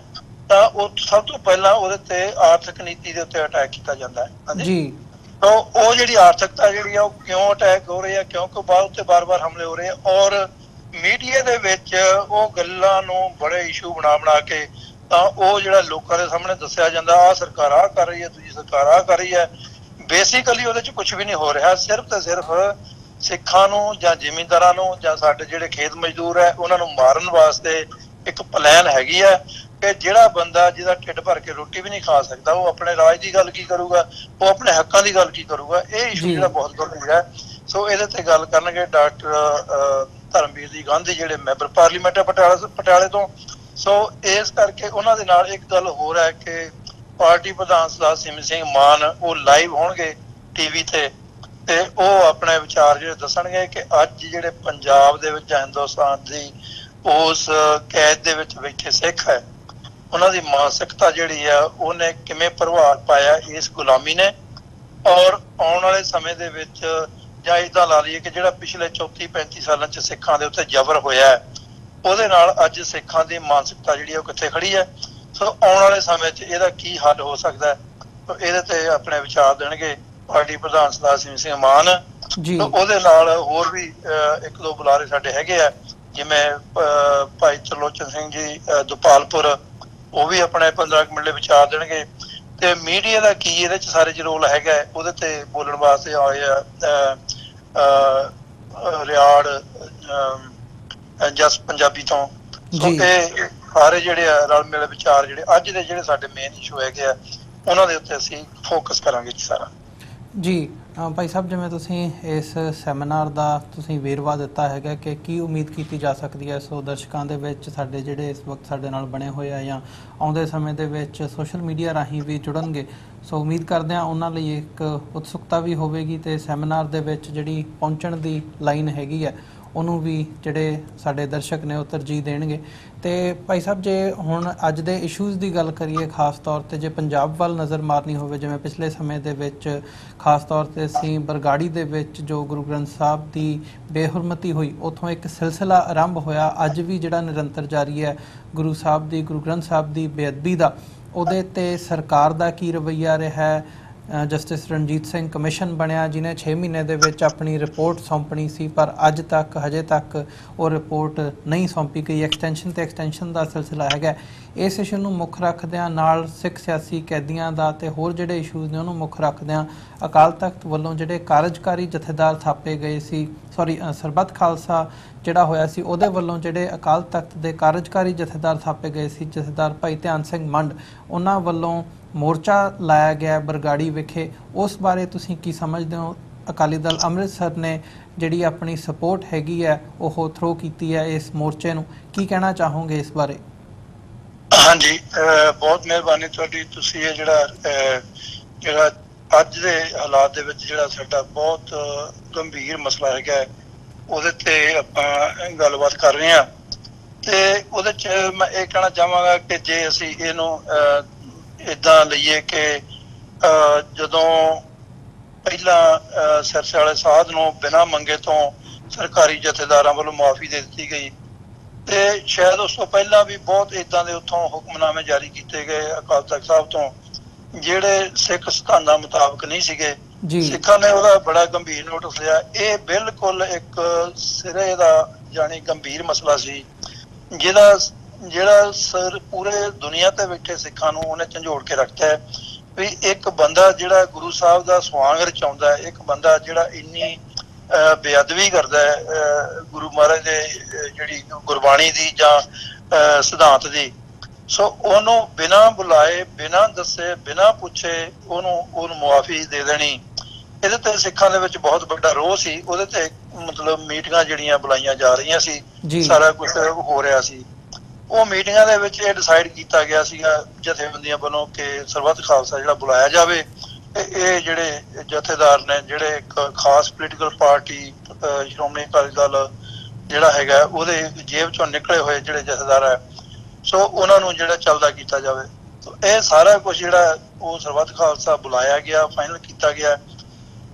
[SPEAKER 2] ਤਾਂ ਉਹ ਸਭ ਤੋਂ ਪਹਿਲਾਂ ਉਹਦੇ ਤੇ ਆਰਥਿਕ ਨੀਤੀ ਦੇ ਉੱਤੇ ਅਟੈਕ ਕੀਤਾ ਜਾਂਦਾ ਹੈ। ਹਾਂਜੀ, ਤਾਂ ਉਹ ਜਿਹੜੀ ਆਰਥਿਕਤਾ ਜਿਹੜੀ ਆ ਉਹ ਕਿਉਂ ਅਟੈਕ ਹੋ ਰਹੀ ਹੈ, ਕਿਉਂਕਿ ਬਾਅਦ ਉੱਤੇ ਬਾਰ-ਬਾਰ ਹਮਲੇ ਹੋ ਰਹੇ ਆ, ਔਰ ਮੀਡੀਆ ਦੇ ਵਿੱਚ ਉਹ ਗੱਲਾਂ ਨੂੰ ਬੜੇ ਇਸ਼ੂ ਬਣਾ ਕੇ ਤਾਂ ਉਹ ਜਿਹੜਾ ਲੋਕਾਂ ਦੇ ਸਾਹਮਣੇ ਦੱਸਿਆ ਜਾਂਦਾ, ਆਹ ਸਰਕਾਰ ਆਹ ਕਰ ਰਹੀ ਹੈ, ਦੂਜੀ ਸਰਕਾਰ ਆਹ ਕਰ ਰਹੀ ਹੈ। ਬੇਸਿਕਲੀ ਉਹਦੇ 'ਚ ਕੁਛ ਵੀ ਨਹੀਂ ਹੋ ਰਿਹਾ। ਸਿਰਫ ਤੇ ਸਿਰਫ ਸਿੱਖਾਂ ਨੂੰ ਜਾਂ ਜ਼ਿਮੀਂਦਾਰਾਂ ਨੂੰ ਜਾਂ ਸਾਡੇ ਜਿਹੜੇ ਖੇਤ ਮਜ਼ਦੂਰ ਹੈ ਉਹਨਾਂ ਨੂੰ ਮਾਰਨ ਵਾਸਤੇ ਇੱਕ ਪਲਾਨ ਹੈਗੀ ਹੈ ਕਿ ਜਿਹੜਾ ਬੰਦਾ ਜਿਹਦਾ ਢਿੱਡ ਭਰ ਕੇ ਰੋਟੀ ਵੀ ਨਹੀਂ ਖਾ ਸਕਦਾ, ਉਹ ਆਪਣੇ ਰਾਜ ਦੀ ਗੱਲ ਕੀ ਕਰੂਗਾ, ਉਹ ਆਪਣੇ ਹੱਕਾਂ ਦੀ ਗੱਲ ਕੀ ਕਰੂਗਾ। ਇਹ ਇਸ਼ੂ ਜਿਹੜਾ ਬਹੁਤ ਗੰਭੀਰ ਹੈ। ਸੋ ਇਹਦੇ ਤੇ ਗੱਲ ਕਰਨਗੇ ਡਾਕਟਰ ਧਰਮਵੀਰ ਜੀ ਗਾਂਧੀ, ਜਿਹੜੇ ਮੈਂਬਰ ਪਾਰਲੀਮੈਂਟ ਹੈ ਪਟਿਆਲੇ ਤੋਂ। ਸੋ ਇਸ ਕਰਕੇ ਉਹਨਾਂ ਦੇ ਨਾਲ ਇੱਕ ਗੱਲ ਹੋਰ ਹੈ ਕਿ ਪਾਰਟੀ ਪ੍ਰਧਾਨ ਸਰਦਾਰ ਸਿਮਰਨ ਸਿੰਘ ਮਾਨ ਉਹ ਲਾਈਵ ਹੋਣਗੇ ਟੀਵੀ ਤੇ ਉਹ ਆਪਣੇ ਵਿਚਾਰ ਜਿਹੜੇ ਦੱਸਣਗੇ ਕਿ ਅੱਜ ਜਿਹੜੇ ਪੰਜਾਬ ਦੇ ਵਿੱਚ ਹਿੰਦੁਸਤਾਨ ਦੀ ਉਸ ਕੈਦ ਦੇ ਵਿੱਚ ਬੈਠੇ ਸਿੱਖ ਹੈ, ਉਹਨਾਂ ਦੀ ਮਾਨਸਿਕਤਾ ਜਿਹੜੀ ਆ ਉਹਨੇ ਕਿਵੇਂ ਪ੍ਰਭਾਵ ਪਾਇਆ ਇਸ ਗੁਲਾਮੀ ਨੇ, ਔਰ ਆਉਣ ਵਾਲੇ ਸਮੇਂ ਦੇ ਵਿੱਚ ਜਾਂ ਏਦਾਂ ਲਾ ਲਈਏ ਕਿ ਜਿਹੜਾ ਪਿਛਲੇ 34-35 ਸਾਲਾਂ 'ਚ ਸਿੱਖਾਂ ਦੇ ਉੱਤੇ ਜ਼ਬਰ ਹੋਇਆ ਹੈ, ਉਹਦੇ ਨਾਲ ਅੱਜ ਸਿੱਖਾਂ ਦੀ ਮਾਨਸਿਕਤਾ ਜਿਹੜੀ ਉਹ ਕਿੱਥੇ ਖੜੀ ਹੈ। ਸੋ ਆਉਣ ਵਾਲੇ ਸਮੇਂ 'ਚ ਇਹਦਾ ਕੀ ਹੱਲ ਹੋ ਸਕਦਾ ਹੈ, ਇਹਦੇ ਤੇ ਆਪਣੇ ਵਿਚਾਰ ਦੇਣਗੇ ਪਾਰਟੀ ਪ੍ਰਧਾਨ ਸਰਦਾਰ ਸਿਮਰਨ ਸਿੰਘ ਮਾਨ। ਉਹਦੇ ਨਾਲ ਹੋਰ ਵੀ 1-2 ਬੁਲਾਰੇ ਸਾਡੇ ਹੈਗੇ ਆ, ਜਿਵੇਂ ਭਾਈ ਤਰਲੋਚਨ ਸਿੰਘ ਜੀ ਦੁਪਾਲਪੁਰ, ਉਹ ਵੀ ਆਪਣੇ 15 ਮਿੰਟ ਦੇ ਵਿਚਾਰ ਦੇਣਗੇ। ਤੇ ਮੀਡੀਆ ਦਾ ਕੀ ਇਹਦੇ 'ਚ ਸਾਰੇ 'ਚ ਰੋਲ ਹੈਗਾ, ਉਹਦੇ ਤੇ ਬੋਲਣ ਵਾਸਤੇ ਆਏ ਆ ਰਿਆੜ ਜਸ ਪੰਜਾਬੀ ਤੋਂ। ਸੋ ਇਹ ਸਾਰੇ ਜਿਹੜੇ ਆ ਰਲ ਮਿਲ ਵਿਚਾਰ ਜਿਹੜੇ ਅੱਜ ਦੇ ਜਿਹੜੇ ਸਾਡੇ ਮੇਨ ਇਸ਼ੂ ਹੈਗੇ ਆ ਉਹਨਾਂ ਦੇ ਉੱਤੇ ਅਸੀਂ ਫੋਕਸ ਕਰਾਂਗੇ ਜੀ ਸਾਰਾ।
[SPEAKER 1] ਜੀ ਭਾਈ ਸਾਹਿਬ, ਜਿਵੇਂ ਤੁਸੀਂ ਇਸ ਸੈਮੀਨਾਰ ਦਾ ਤੁਸੀਂ ਵੇਰਵਾ ਦਿੱਤਾ ਹੈਗਾ ਕਿ ਕੀ ਉਮੀਦ ਕੀਤੀ ਜਾ ਸਕਦੀ ਹੈ, ਸੋ ਦਰਸ਼ਕਾਂ ਦੇ ਵਿੱਚ ਸਾਡੇ ਜਿਹੜੇ ਇਸ ਵਕਤ ਸਾਡੇ ਨਾਲ ਬਣੇ ਹੋਏ ਆ ਜਾਂ ਆਉਂਦੇ ਸਮੇਂ ਦੇ ਵਿੱਚ ਸੋਸ਼ਲ ਮੀਡੀਆ ਰਾਹੀਂ ਵੀ ਜੁੜਨਗੇ, ਸੋ ਉਮੀਦ ਕਰਦੇ ਹਾਂ ਉਹਨਾਂ ਲਈ ਇੱਕ ਉਤਸੁਕਤਾ ਵੀ ਹੋਵੇਗੀ ਤੇ ਸੈਮੀਨਾਰ ਦੇ ਵਿੱਚ ਜਿਹੜੀ ਪਹੁੰਚਣ ਦੀ ਲਾਈਨ ਹੈਗੀ ਹੈ ਉਹਨੂੰ ਵੀ ਜਿਹੜੇ ਸਾਡੇ ਦਰਸ਼ਕ ਨੇ ਉਹ ਤਰਜੀਹ ਦੇਣਗੇ। ਤੇ ਭਾਈ ਸਾਹਿਬ, ਜੇ ਹੁਣ ਅੱਜ ਦੇ ਇਸ਼ੂਜ਼ ਦੀ ਗੱਲ ਕਰੀਏ, ਖਾਸ ਤੌਰ ਤੇ ਜੇ ਪੰਜਾਬ ਵੱਲ ਨਜ਼ਰ ਮਾਰਨੀ ਹੋਵੇ, ਜਿਵੇਂ ਪਿਛਲੇ ਸਮੇਂ ਦੇ ਵਿੱਚ ਖਾਸ ਤੌਰ ਤੇ ਅਸੀਂ ਬਰਗਾੜੀ ਦੇ ਵਿੱਚ ਜੋ ਗੁਰੂ ਗ੍ਰੰਥ ਸਾਹਿਬ ਦੀ ਬੇਹੁਰਮਤੀ ਹੋਈ, ਉੱਥੋਂ ਇੱਕ ਸਿਲਸਿਲਾ ਆਰੰਭ ਹੋਇਆ, ਅੱਜ ਵੀ ਜਿਹੜਾ ਨਿਰੰਤਰ ਜਾਰੀ ਹੈ ਗੁਰੂ ਗ੍ਰੰਥ ਸਾਹਿਬ ਦੀ ਬੇਅਦਬੀ ਦਾ। ਉਹਦੇ ਤੇ ਸਰਕਾਰ ਦਾ ਕੀ ਰਵੱਈਆ ਰਿਹਾ ਹੈ? ਜਸਟਿਸ ਰਣਜੀਤ ਸਿੰਘ ਕਮਿਸ਼ਨ ਬਣਿਆ ਜਿਹਨੇ 6 ਮਹੀਨੇ ਦੇ ਵਿੱਚ ਆਪਣੀ ਰਿਪੋਰਟ ਸੌਂਪਣੀ ਸੀ, ਪਰ ਹਜੇ ਤੱਕ ਉਹ ਰਿਪੋਰਟ ਨਹੀਂ ਸੌਂਪੀ ਗਈ। ਐਕਸਟੈਂਸ਼ਨ ਦਾ ਸਿਲਸਿਲਾ ਹੈਗਾ। ਇਸ ਇਸ਼ੂ ਨੂੰ ਮੁੱਖ ਰੱਖਦਿਆਂ ਨਾਲ ਸਿੱਖ ਸਿਆਸੀ ਕੈਦੀਆਂ ਦਾ ਤੇ ਹੋਰ ਜਿਹੜੇ ਇਸ਼ੂਜ਼ ਨੇ ਉਹਨੂੰ ਮੁੱਖ ਰੱਖਦਿਆਂ ਅਕਾਲ ਤਖਤ ਵੱਲੋਂ ਜਿਹੜੇ ਕਾਰਜਕਾਰੀ ਜਥੇਦਾਰ ਥਾਪੇ ਗਏ ਸੀ, ਸਰਬੱਤ ਖਾਲਸਾ ਜਿਹੜਾ ਹੋਇਆ ਸੀ ਉਹਦੇ ਵੱਲੋਂ ਜਿਹੜੇ ਅਕਾਲ ਤਖਤ ਦੇ ਕਾਰਜਕਾਰੀ ਜਥੇਦਾਰ ਥਾਪੇ ਗਏ ਸੀ, ਜਥੇਦਾਰ ਭਾਈ ਧਿਆਨ ਸਿੰਘ ਮੰਡ, ਉਹਨਾਂ ਵੱਲੋਂ ਮੋਰਚਾ ਲਾਇਆ ਗਿਆ ਬਰਗਾੜੀ ਵਿਖੇ। ਉਸ ਬਾਰੇ ਤੁਸੀਂ ਕੀ ਸਮਝਦੇ ਹੋ? ਅਕਾਲੀ ਦਲ ਅੰਮ੍ਰਿਤਸਰ ਨੇ ਜਿਹੜੀ ਆਪਣੀ ਸਪੋਰਟ ਹੈਗੀ ਹੈ ਉਹ ਥਰੋ ਕੀਤੀ ਹੈ ਇਸ ਮੋਰਚੇ ਨੂੰ, ਕੀ ਕਹਿਣਾ ਚਾਹੋਗੇ ਇਸ ਬਾਰੇ?
[SPEAKER 2] ਹਾਂਜੀ, ਬਹੁਤ ਮਿਹਰਬਾਨੀ ਤੁਹਾਡੀ। ਤੁਸੀਂ ਇਹ ਜਿਹੜਾ ਅੱਜ ਦੇ ਹਾਲਾਤ ਦੇ ਵਿੱਚ ਜਿਹੜਾ ਸਾਡਾ ਬਹੁਤ ਗੰਭੀਰ ਮਸਲਾ ਹੈਗਾ ਉਹਦੇ ਤੇ ਆਪਾਂ ਗੱਲਬਾਤ ਕਰ ਰਹੇ ਹਾਂ। ਤੇ ਉਹਦੇ 'ਚ ਮੈਂ ਇਹ ਕਹਿਣਾ ਚਾਹਾਂਗਾ ਕਿ ਜੇ ਅਸੀਂ ਇਹਨੂੰ ਇੱਦਾਂ ਲਈਏ ਕਿ ਜਦੋਂ ਪਹਿਲਾਂ ਸਿਰਸੇ ਵਾਲੇ ਸਾਧ ਨੂੰ ਬਿਨਾਂ ਮੰਗੇ ਤੋਂ ਸਰਕਾਰੀ ਜਥੇਦਾਰਾਂ ਵੱਲੋਂ ਮੁਆਫੀ ਦੇ ਦਿੱਤੀ ਗਈ, ਤੇ ਸ਼ਾਇਦ ਉਸ ਤੋਂ ਪਹਿਲਾਂ ਵੀ ਬਹੁਤ ਇੱਦਾਂ ਦੇ ਉੱਥੋਂ ਹੁਕਮਨਾਮੇ ਜਾਰੀ ਕੀਤੇ ਗਏ ਅਕਾਲ ਤਖ਼ਤ ਸਾਹਿਬ ਤੋਂ ਜਿਹੜੇ ਸਿੱਖ ਸਿਧਾਂਤਾਂ ਮੁਤਾਬਕ ਨਹੀਂ ਸੀਗੇ। ਸਿੱਖਾਂ ਨੇ ਉਹਦਾ ਬੜਾ ਗੰਭੀਰ ਨੋਟਿਸ ਲਿਆ। ਇਹ ਬਿਲਕੁਲ ਇੱਕ ਸਿਰੇ ਦਾ ਜਾਣੀ ਗੰਭੀਰ ਮਸਲਾ ਸੀ ਜਿਹੜਾ ਪੂਰੇ ਦੁਨੀਆ ਤੇ ਬੈਠੇ ਸਿੱਖਾਂ ਨੂੰ ਉਹਨੇ ਝੰਜੋੜ ਕੇ ਰੱਖਿਆ ਹੈ ਵੀ ਇੱਕ ਬੰਦਾ ਜਿਹੜਾ ਗੁਰੂ ਸਾਹਿਬ ਦਾ ਸਵਾਂਗ ਰਚਾਉਂਦਾ ਹੈ, ਇੱਕ ਬੰਦਾ ਜਿਹੜਾ ਇੰਨੀ ਬੇਅਦਬੀ ਕਰਦਾ ਹੈ ਗੁਰੂ ਮਹਾਰਾਜ ਦੇ ਜਿਹੜੀ ਗੁਰਬਾਣੀ ਦੀ ਜਾਂ ਸਿਧਾਂਤ ਦੀ, ਸੋ ਉਹਨੂੰ ਬਿਨਾਂ ਬੁਲਾਏ, ਬਿਨਾਂ ਦੱਸੇ, ਬਿਨਾਂ ਪੁੱਛੇ ਉਹਨੂੰ ਮੁਆਫੀ ਦੇ ਦੇਣੀ, ਇਹਦੇ ਤੇ ਸਿੱਖਾਂ ਦੇ ਵਿੱਚ ਬਹੁਤ ਵੱਡਾ ਰੋਹ ਸੀ। ਉਹਦੇ ਤੇ ਮਤਲਬ ਮੀਟਿੰਗਾਂ ਜਿਹੜੀਆਂ ਬੁਲਾਈਆਂ ਜਾ ਰਹੀਆਂ ਸੀ, ਸਾਰਾ ਕੁਝ ਹੋ ਰਿਹਾ ਸੀ। ਉਹ ਮੀਟਿੰਗਾਂ ਦੇ ਵਿੱਚ ਇਹ ਡਿਸਾਈਡ ਕੀਤਾ ਗਿਆ ਸੀਗਾ ਜਥੇਬੰਦੀਆਂ ਵੱਲੋਂ ਕਿ ਸਰਬੱਤ ਖਾਲਸਾ ਜਿਹੜਾ ਬੁਲਾਇਆ ਜਾਵੇ। ਇਹ ਜਿਹੜੇ ਜਥੇਦਾਰ ਨੇ, ਜਿਹੜੇ ਇੱਕ ਖਾਸ ਪੋਲੀਟੀਕਲ ਪਾਰਟੀ ਸ਼੍ਰੋਮਣੀ ਅਕਾਲੀ ਦਲ ਜਿਹੜਾ ਹੈਗਾ ਉਹਦੇ ਜੇਬ ਚੋਂ ਨਿਕਲੇ ਹੋਏ ਜਿਹੜੇ ਜਥੇਦਾਰ ਹੈ, ਸੋ ਉਹਨਾਂ ਨੂੰ ਜਿਹੜਾ ਚੱਲਦਾ ਕੀਤਾ ਜਾਵੇ। ਇਹ ਸਾਰਾ ਕੁਝ ਜਿਹੜਾ ਉਹ ਸਰਬੱਤ ਖਾਲਸਾ ਬੁਲਾਇਆ ਗਿਆ, ਫਾਈਨਲ ਕੀਤਾ ਗਿਆ।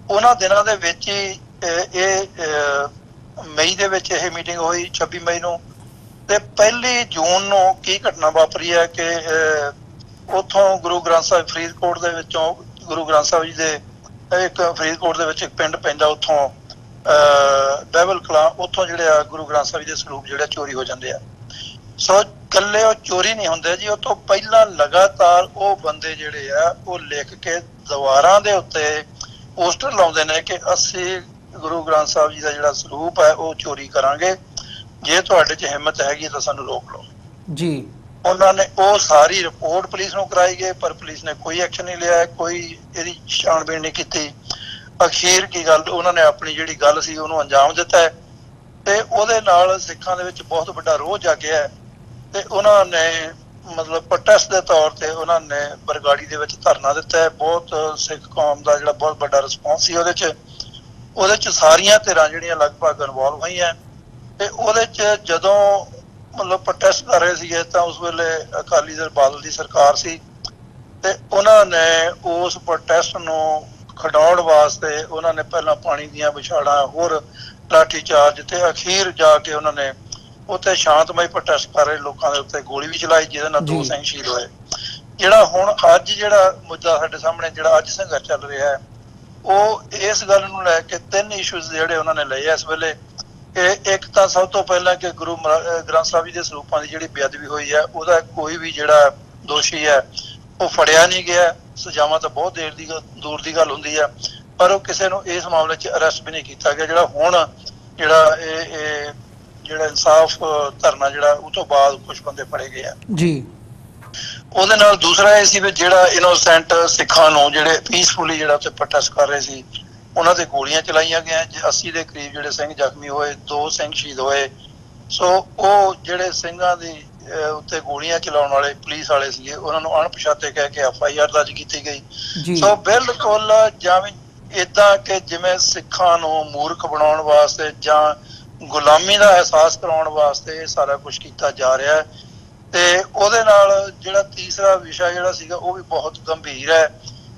[SPEAKER 2] ਉਹਨਾਂ ਦਿਨਾਂ ਦੇ ਵਿੱਚ ਹੀ ਇਹ ਮਈ ਦੇ ਵਿੱਚ ਇਹ ਮੀਟਿੰਗ ਹੋਈ, 26 ਮਈ ਨੂੰ। ਤੇ 1 ਜੂਨ ਨੂੰ ਕੀ ਘਟਨਾ ਵਾਪਰੀ ਹੈ ਕਿ ਉੱਥੋਂ ਗੁਰੂ ਗ੍ਰੰਥ ਸਾਹਿਬ ਫਰੀਦਕੋਟ ਦੇ ਵਿੱਚੋਂ, ਗੁਰੂ ਗ੍ਰੰਥ ਸਾਹਿਬ ਜੀ ਦੇ ਇੱਕ ਫਰੀਦਕੋਟ ਦੇ ਵਿੱਚ ਇੱਕ ਪਿੰਡ ਪੈਂਦਾ ਉੱਥੋਂ ਬਹਿਬਲ ਕਲਾਂ, ਉੱਥੋਂ ਜਿਹੜੇ ਆ ਗੁਰੂ ਗ੍ਰੰਥ ਸਾਹਿਬ ਜੀ ਦੇ ਸਰੂਪ ਜਿਹੜੇ ਚੋਰੀ ਹੋ ਜਾਂਦੇ ਆ। ਸੋ ਇਕੱਲੇ ਉਹ ਚੋਰੀ ਨਹੀਂ ਹੁੰਦੇ ਜੀ, ਉਹ ਤੋਂ ਪਹਿਲਾਂ ਲਗਾਤਾਰ ਉਹ ਬੰਦੇ ਜਿਹੜੇ ਆ ਉਹ ਲਿਖ ਕੇ ਦੀਵਾਰਾਂ ਦੇ ਉੱਤੇ ਪੋਸਟਰ ਲਾਉਂਦੇ ਨੇ ਕਿ ਅਸੀਂ ਗੁਰੂ ਗ੍ਰੰਥ ਸਾਹਿਬ ਜੀ ਦਾ ਜਿਹੜਾ ਸਰੂਪ ਹੈ ਉਹ ਚੋਰੀ ਕਰਾਂਗੇ, ਜੇ ਤੁਹਾਡੇ 'ਚ ਹਿੰਮਤ ਹੈਗੀ ਤਾਂ ਸਾਨੂੰ ਰੋਕ ਲਓ
[SPEAKER 1] ਜੀ।
[SPEAKER 2] ਉਹਨਾਂ ਨੇ ਉਹ ਸਾਰੀ ਰਿਪੋਰਟ ਪੁਲਿਸ ਨੂੰ ਕਰਾਈ ਗਈ, ਪਰ ਪੁਲਿਸ ਨੇ ਕੋਈ ਐਕਸ਼ਨ ਨਹੀਂ ਲਿਆ, ਕੋਈ ਇਹਦੀ ਛਾਣਬੀਣ ਨਹੀਂ ਕੀਤੀ। ਅਖੀਰ ਕੀ ਗੱਲ, ਉਹਨਾਂ ਨੇ ਆਪਣੀ ਜਿਹੜੀ ਗੱਲ ਸੀ ਉਹਨੂੰ ਅੰਜਾਮ ਦਿੱਤਾ ਹੈ ਤੇ ਉਹਦੇ ਨਾਲ ਸਿੱਖਾਂ ਦੇ ਵਿੱਚ ਬਹੁਤ ਵੱਡਾ ਰੋਹ ਜਾਗਿਆ ਹੈ। ਤੇ ਉਹਨਾਂ ਨੇ ਮਤਲਬ ਪ੍ਰੋਟੈਸਟ ਦੇ ਤੌਰ ਤੇ ਉਹਨਾਂ ਨੇ ਬਰਗਾੜੀ ਦੇ ਵਿੱਚ ਧਰਨਾ ਦਿੱਤਾ ਹੈ। ਬਹੁਤ ਸਿੱਖ ਕੌਮ ਦਾ ਜਿਹੜਾ ਬਹੁਤ ਵੱਡਾ ਰਿਸਪੌਂਸ ਸੀ ਉਹਦੇ 'ਚ ਸਾਰੀਆਂ ਧਿਰਾਂ ਜਿਹੜੀਆਂ ਲਗਭਗ ਇਨਵੋਲਵ ਹੋਈਆਂ। ਤੇ ਉਹਦੇ 'ਚ ਜਦੋਂ ਮਤਲਬ ਪ੍ਰੋਟੈਸਟ ਕਰ ਰਹੇ ਸੀਗੇ ਤਾਂ ਉਸ ਵੇਲੇ ਅਕਾਲੀ ਦਲ ਬਾਦਲ ਦੀ ਸਰਕਾਰ ਸੀ ਤੇ ਉਹਨਾਂ ਨੇ ਉਸ ਪ੍ਰੋਟੈਸਟ ਨੂੰ ਖਡਾਉਣ ਵਾਸਤੇ ਉਹਨਾਂ ਨੇ ਪਹਿਲਾਂ ਪਾਣੀ ਦੀਆਂ ਵਿਛਾੜਾਂ, ਹੋਰ ਲਾਠੀ ਚਾਰਜ, ਤੇ ਅਖੀਰ ਜਾ ਕੇ ਉਹਨਾਂ ਨੇ ਉੱਥੇ ਸ਼ਾਂਤਮਈ ਪ੍ਰੋਟੈਸਟ ਕਰ ਰਹੇ ਲੋਕਾਂ ਦੇ ਉੱਤੇ ਗੋਲੀ ਵੀ ਚਲਾਈ, ਜਿਹਦੇ ਨਾਲ 2 ਸਿੰਘ ਸ਼ਹੀਦ ਹੋਏ। ਜਿਹੜਾ ਹੁਣ ਅੱਜ ਜਿਹੜਾ ਮੁੱਦਾ ਸਾਡੇ ਸਾਹਮਣੇ ਜਿਹੜਾ ਅੱਜ ਸੰਘਰਸ਼ ਚੱਲ ਰਿਹਾ ਹੈ, ਉਹ ਇਸ ਗੱਲ ਨੂੰ ਲੈ ਕੇ 3 ਇਸ਼ੂਜ਼ ਜਿਹੜੇ ਉਹਨਾਂ ਨੇ ਲਏ ਇਸ ਵੇਲੇ। ਇੱਕ ਤਾਂ ਸਭ ਤੋਂ ਪਹਿਲਾਂ ਕਿ ਗੁਰੂ ਗ੍ਰੰਥ ਸਾਹਿਬ ਜੀ ਦੇ ਸਰੂਪਾਂ ਦੀ ਜਿਹੜੀ ਬੇਅਦਬੀ ਹੋਈ ਹੈ ਉਹਦਾ ਕੋਈ ਵੀ ਜਿਹੜਾ ਦੋਸ਼ੀ ਹੈ ਉਹ ਫੜਿਆ ਨਹੀਂ ਗਿਆ। ਸਜ਼ਾਵਾਂ ਤਾਂ ਬਹੁਤ ਦੂਰ ਦੀ ਗੱਲ ਹੁੰਦੀ ਆ, ਪਰ ਉਹ ਕਿਸੇ ਨੂੰ ਇਸ ਮਾਮਲੇ 'ਚ ਅਰੈਸਟ ਵੀ ਨਹੀਂ ਕੀਤਾ ਗਿਆ। ਜਿਹੜਾ ਹੁਣ ਇਹ ਜਿਹੜਾ ਇਨਸਾਫ ਧਰਨਾ ਜਿਹੜਾ ਉਹ ਤੋਂ ਬਾਅਦ ਕੁਝ ਬੰਦੇ ਫੜੇ ਗਏ ਆ ਜੀ। ਉਹਦੇ ਨਾਲ ਦੂਸਰਾ ਇਹ ਸੀ ਵੀ ਜਿਹੜਾ ਇਨੋਸੈਂਟ ਸਿੱਖਾਂ ਨੂੰ ਜਿਹੜੇ ਪੀਸਫੁਲੀ ਜਿਹੜਾ ਉੱਥੇ ਪ੍ਰੋਟੈਸਟ ਕਰ ਰਹੇ ਸੀ ਉਹਨਾਂ ਤੇ ਗੋਲੀਆਂ ਚਲਾਈਆਂ ਗਈਆਂ। 80 ਦੇ ਕਰੀਬ ਜਿਹੜੇ ਸਿੰਘ ਜ਼ਖਮੀ ਹੋਏ, 2 ਸਿੰਘ ਸ਼ਹੀਦ ਹੋਏ। ਸੋ ਉਹ ਜਿਹੜੇ ਸਿੰਘਾਂ ਦੀ ਉੱਤੇ ਗੋਲੀਆਂ ਚਲਾਉਣ ਵਾਲੇ ਪੁਲਿਸ ਵਾਲੇ ਸੀਗੇ ਉਹਨਾਂ ਨੂੰ ਅਣਪਛਾਤੇ ਕਹਿ ਕੇ FIR ਦਰਜ ਕੀਤੀ ਗਈ। ਸੋ ਬਿਲਕੁਲ ਜਿਵੇਂ ਏਦਾਂ ਕਿ ਜਿਵੇਂ ਸਿੱਖਾਂ ਨੂੰ ਮੂਰਖ ਬਣਾਉਣ ਵਾਸਤੇ ਜਾਂ ਗੁਲਾਮੀ ਦਾ ਅਹਿਸਾਸ ਕਰਾਉਣ ਵਾਸਤੇ ਇਹ ਸਾਰਾ ਕੁਝ ਕੀਤਾ ਜਾ ਰਿਹਾ ਹੈ। ਤੇ ਉਹਦੇ ਨਾਲ ਜਿਹੜਾ ਤੀਸਰਾ ਵਿਸ਼ਾ ਜਿਹੜਾ ਸੀਗਾ ਉਹ ਵੀ ਬਹੁਤ ਗੰਭੀਰ ਹੈ।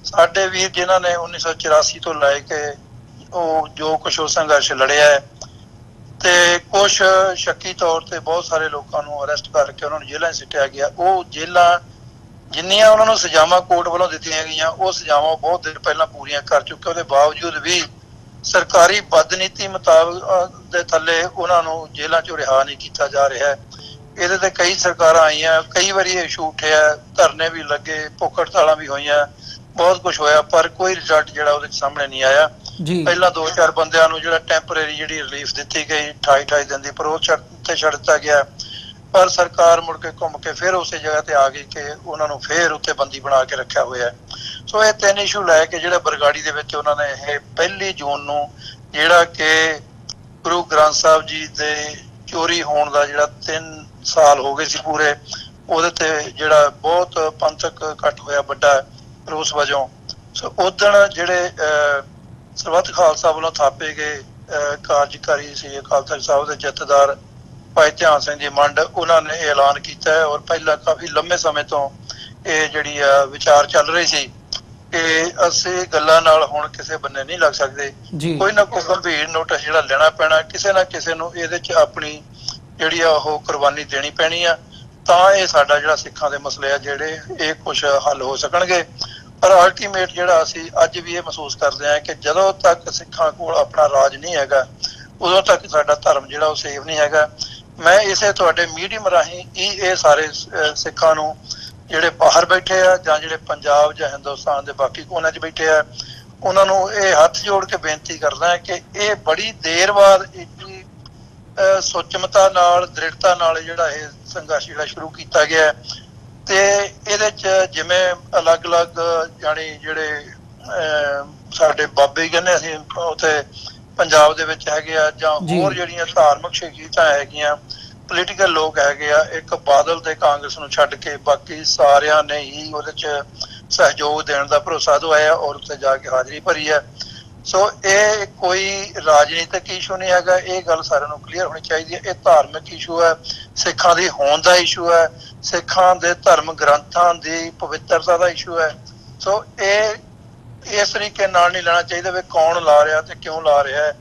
[SPEAKER 2] ਸਾਡੇ ਵੀਰ ਜਿਨ੍ਹਾਂ ਨੇ 1984 ਤੋਂ ਲੈ ਕੇ ਉਹ ਜੋ ਕੁਛ ਉਹ ਸੰਘਰਸ਼ ਲੜਿਆ ਹੈ ਤੇ ਕੁਛ ਸ਼ੱਕੀ ਤੌਰ ਤੇ ਬਹੁਤ ਸਾਰੇ ਲੋਕਾਂ ਨੂੰ ਅਰੈਸਟ ਕਰਕੇ ਉਹਨਾਂ ਨੂੰ ਜੇਲ੍ਹਾਂ 'ਚ ਸਿੱਟਿਆ ਗਿਆ। ਉਹ ਜੇਲ੍ਹਾਂ ਜਿੰਨੀਆਂ ਉਹਨਾਂ ਨੂੰ ਸਜ਼ਾਵਾਂ ਕੋਰਟ ਵੱਲੋਂ ਦਿੱਤੀਆਂ ਗਈਆਂ ਉਹ ਸਜ਼ਾਵਾਂ ਬਹੁਤ ਦੇਰ ਪਹਿਲਾਂ ਪੂਰੀਆਂ ਕਰ ਚੁੱਕੇ। ਉਹਦੇ ਬਾਵਜੂਦ ਵੀ ਸਰਕਾਰੀ ਬਦਨੀਤੀ ਮੁਤਾਬਕ ਦੇ ਥੱਲੇ ਉਹਨਾਂ ਨੂੰ ਜੇਲ੍ਹਾਂ 'ਚੋਂ ਰਿਹਾ ਨਹੀਂ ਕੀਤਾ ਜਾ ਰਿਹਾ। ਇਹਦੇ ਤੇ ਕਈ ਸਰਕਾਰਾਂ ਆਈਆਂ, ਕਈ ਵਾਰੀ ਇਹ ਇਸ਼ੂ ਉੱਠਿਆ, ਧਰਨੇ ਵੀ ਲੱਗੇ, ਭੁੱਖ ਹੜਤਾਲਾਂ ਵੀ ਹੋਈਆਂ, ਬਹੁਤ ਕੁਝ ਹੋਇਆ, ਪਰ ਕੋਈ ਰਿਜ਼ਲਟ ਜਿਹੜਾ ਉਹਦੇ ਸਾਹਮਣੇ ਨਹੀਂ ਆਇਆ। ਪਹਿਲਾਂ 2-4 ਬੰਦਿਆਂ ਨੂੰ ਜਿਹੜਾ ਟੈਂਪਰੇਰੀ ਜਿਹੜੀ ਰਿਲੀਫ ਦਿੱਤੀ ਗਈ 28 ਦਿਨ ਦੀ, ਪਰ ਉਹ ਉੱਥੇ ਛੱਡ ਦਿੱਤਾ ਗਿਆ। ਪਰ ਸਰਕਾਰ ਮੁੜ ਕੇ ਘੁੰਮ ਕੇ ਫਿਰ ਉਸੇ ਜਗ੍ਹਾ ਤੇ ਆ ਗਈ ਕਿ ਉਹਨਾਂ ਨੂੰ ਫਿਰ ਉੱਥੇ ਬੰਦੀ ਬਣਾ ਕੇ ਰੱਖਿਆ ਹੋਇਆ। ਸੋ ਇਹ 3 ਇਸ਼ੂ ਲੈ ਕੇ ਜਿਹੜਾ ਬਰਗਾੜੀ ਦੇ ਵਿੱਚ ਉਹਨਾਂ ਨੇ ਇਹ 1 ਜੂਨ ਨੂੰ ਜਿਹੜਾ ਕਿ ਗੁਰੂ ਗ੍ਰੰਥ ਸਾਹਿਬ ਜੀ ਦੇ ਚੋਰੀ ਹੋਣ ਦਾ ਜਿਹੜਾ 3 ਸਾਲ ਹੋ ਗਏ ਸੀ ਪੂਰੇ, ਉਹਦੇ ਤੇ ਜਿਹੜਾ ਬਹੁਤ ਪੰਥਕ ਇਕੱਠ ਹੋਇਆ ਵੱਡਾ ਰੋਸ ਵਜੋਂ। ਸੋ ਉਦਣ ਜਿਹੜੇ ਸਰਬੱਤ ਖਾਲਸਾ ਵੱਲੋਂ ਥਾਪੇ ਗਏ ਕਾਰਜਕਾਰੀ ਸੀ ਅਕਾਲ ਤਖ਼ਤ ਸਾਹਿਬ ਦੇ ਜਥੇਦਾਰ ਭਾਈ ਧਿਆਨ ਸਿੰਘ ਜੀ ਮੰਡ, ਉਹਨਾਂ ਨੇ ਐਲਾਨ ਕੀਤਾ ਹੈ ਔਰ ਪਹਿਲਾਂ ਕਾਫੀ ਲੰਮੇ ਸਮੇਂ ਤੋਂ ਇਹ ਜਿਹੜੀ ਆ ਵਿਚਾਰ ਚੱਲ ਰਹੀ ਸੀ ਕਿ ਅਸੀਂ ਗੱਲਾਂ ਨਾਲ ਹੁਣ ਕਿਸੇ ਬੰਨੇ ਨਹੀਂ ਲੱਗ ਸਕਦੇ, ਕੋਈ ਨਾ ਕੋਈ ਗੰਭੀਰ ਨੋਟਿਸ ਜਿਹੜਾ ਲੈਣਾ ਪੈਣਾ, ਕਿਸੇ ਨਾ ਕਿਸੇ ਨੂੰ ਇਹਦੇ 'ਚ ਆਪਣੀ ਜਿਹੜੀ ਆ ਉਹ ਕੁਰਬਾਨੀ ਦੇਣੀ ਪੈਣੀ ਆ, ਤਾਂ ਇਹ ਸਾਡਾ ਜਿਹੜਾ ਸਿੱਖਾਂ ਦੇ ਮਸਲੇ ਆ ਜਿਹੜੇ ਇਹ ਕੁਛ ਹੱਲ ਹੋ ਸਕਣਗੇ। ਪਰ ਅਲਟੀਮੇਟ ਜਿਹੜਾ ਅਸੀਂ ਅੱਜ ਵੀ ਇਹ ਮਹਿਸੂਸ ਕਰਦੇ ਹਾਂ ਕਿ ਜਦੋਂ ਤੱਕ ਸਿੱਖਾਂ ਕੋਲ ਆਪਣਾ ਰਾਜ ਨਹੀਂ ਹੈਗਾ ਉਦੋਂ ਤੱਕ ਸਾਡਾ ਧਰਮ ਜਿਹੜਾ ਉਹ ਸੇਫ ਨਹੀਂ ਹੈਗਾ। ਮੈਂ ਇਸੇ ਤੁਹਾਡੇ ਮੀਡੀਅਮ ਰਾਹੀਂ ਇਹ ਸਾਰੇ ਸਿੱਖਾਂ ਨੂੰ ਜਿਹੜੇ ਬਾਹਰ ਬੈਠੇ ਆ ਜਾਂ ਜਿਹੜੇ ਪੰਜਾਬ ਜਾਂ ਹਿੰਦੁਸਤਾਨ ਦੇ ਬਾਕੀ ਕੋਨਿਆਂ 'ਚ ਬੈਠੇ ਆ, ਉਹਨਾਂ ਨੂੰ ਇਹ ਹੱਥ ਜੋੜ ਕੇ ਬੇਨਤੀ ਕਰਦਾ ਹੈ ਕਿ ਇਹ ਬੜੀ ਦੇਰ ਬਾਅਦ ਇੰਨੀ ਸੁਚਮਤਾ ਨਾਲ ਦ੍ਰਿੜਤਾ ਨਾਲ ਜਿਹੜਾ ਇਹ ਸੰਘਰਸ਼ ਜਿਹੜਾ ਸ਼ੁਰੂ ਕੀਤਾ ਗਿਆ ਤੇ ਇਹਦੇ 'ਚ ਜਿਵੇਂ ਅਲੱਗ-ਅਲੱਗ ਜਾਣੀ ਜਿਹੜੇ ਸਾਡੇ ਬਾਬੇ ਕਹਿੰਦੇ ਅਸੀਂ ਉੱਥੇ ਪੰਜਾਬ ਦੇ ਵਿੱਚ ਹੈਗੇ ਆ ਜਾਂ ਹੋਰ ਜਿਹੜੀਆਂ ਧਾਰਮਿਕ ਸ਼ਖਸੀਅਤਾਂ ਹੈਗੀਆਂ, ਪੋਲੀਟੀਕਲ ਲੋਕ ਹੈਗੇ ਆ, ਇੱਕ ਬਾਦਲ ਤੇ ਕਾਂਗਰਸ ਨੂੰ ਛੱਡ ਕੇ ਬਾਕੀ ਸਾਰਿਆਂ ਨੇ ਹੀ ਉਹਦੇ 'ਚ ਸਹਿਯੋਗ ਦੇਣ ਦਾ ਭਰੋਸਾ ਦਵਾਇਆ ਔਰ ਉੱਥੇ ਜਾ ਕੇ ਹਾਜ਼ਰੀ ਭਰੀ ਹੈ। ਸੋ ਇਹ ਕੋਈ ਰਾਜਨੀਤਿਕ ਇਸ਼ੂ ਨਹੀਂ ਹੈਗਾ, ਇਹ ਗੱਲ ਸਾਰਿਆਂ ਨੂੰ ਕਲੀਅਰ ਹੋਣੀ ਚਾਹੀਦੀ ਹੈ। ਇਹ ਧਾਰਮਿਕ ਇਸ਼ੂ ਹੈ, ਸਿੱਖਾਂ ਦੀ ਹੋਂਦ ਦਾ ਇਸ਼ੂ ਹੈ, ਸਿੱਖਾਂ ਦੇ ਧਰਮ ਗ੍ਰੰਥਾਂ ਦੀ ਪਵਿੱਤਰਤਾ ਦਾ ਇਸ਼ੂ ਹੈ। ਸੋ ਇਹ ਇਸ ਤਰੀਕੇ ਨਾਲ ਨਹੀਂ ਲੈਣਾ ਚਾਹੀਦਾ ਵੀ ਕੌਣ ਲਾ ਰਿਹਾ ਤੇ ਕਿਉਂ ਲਾ ਰਿਹਾ ਹੈ।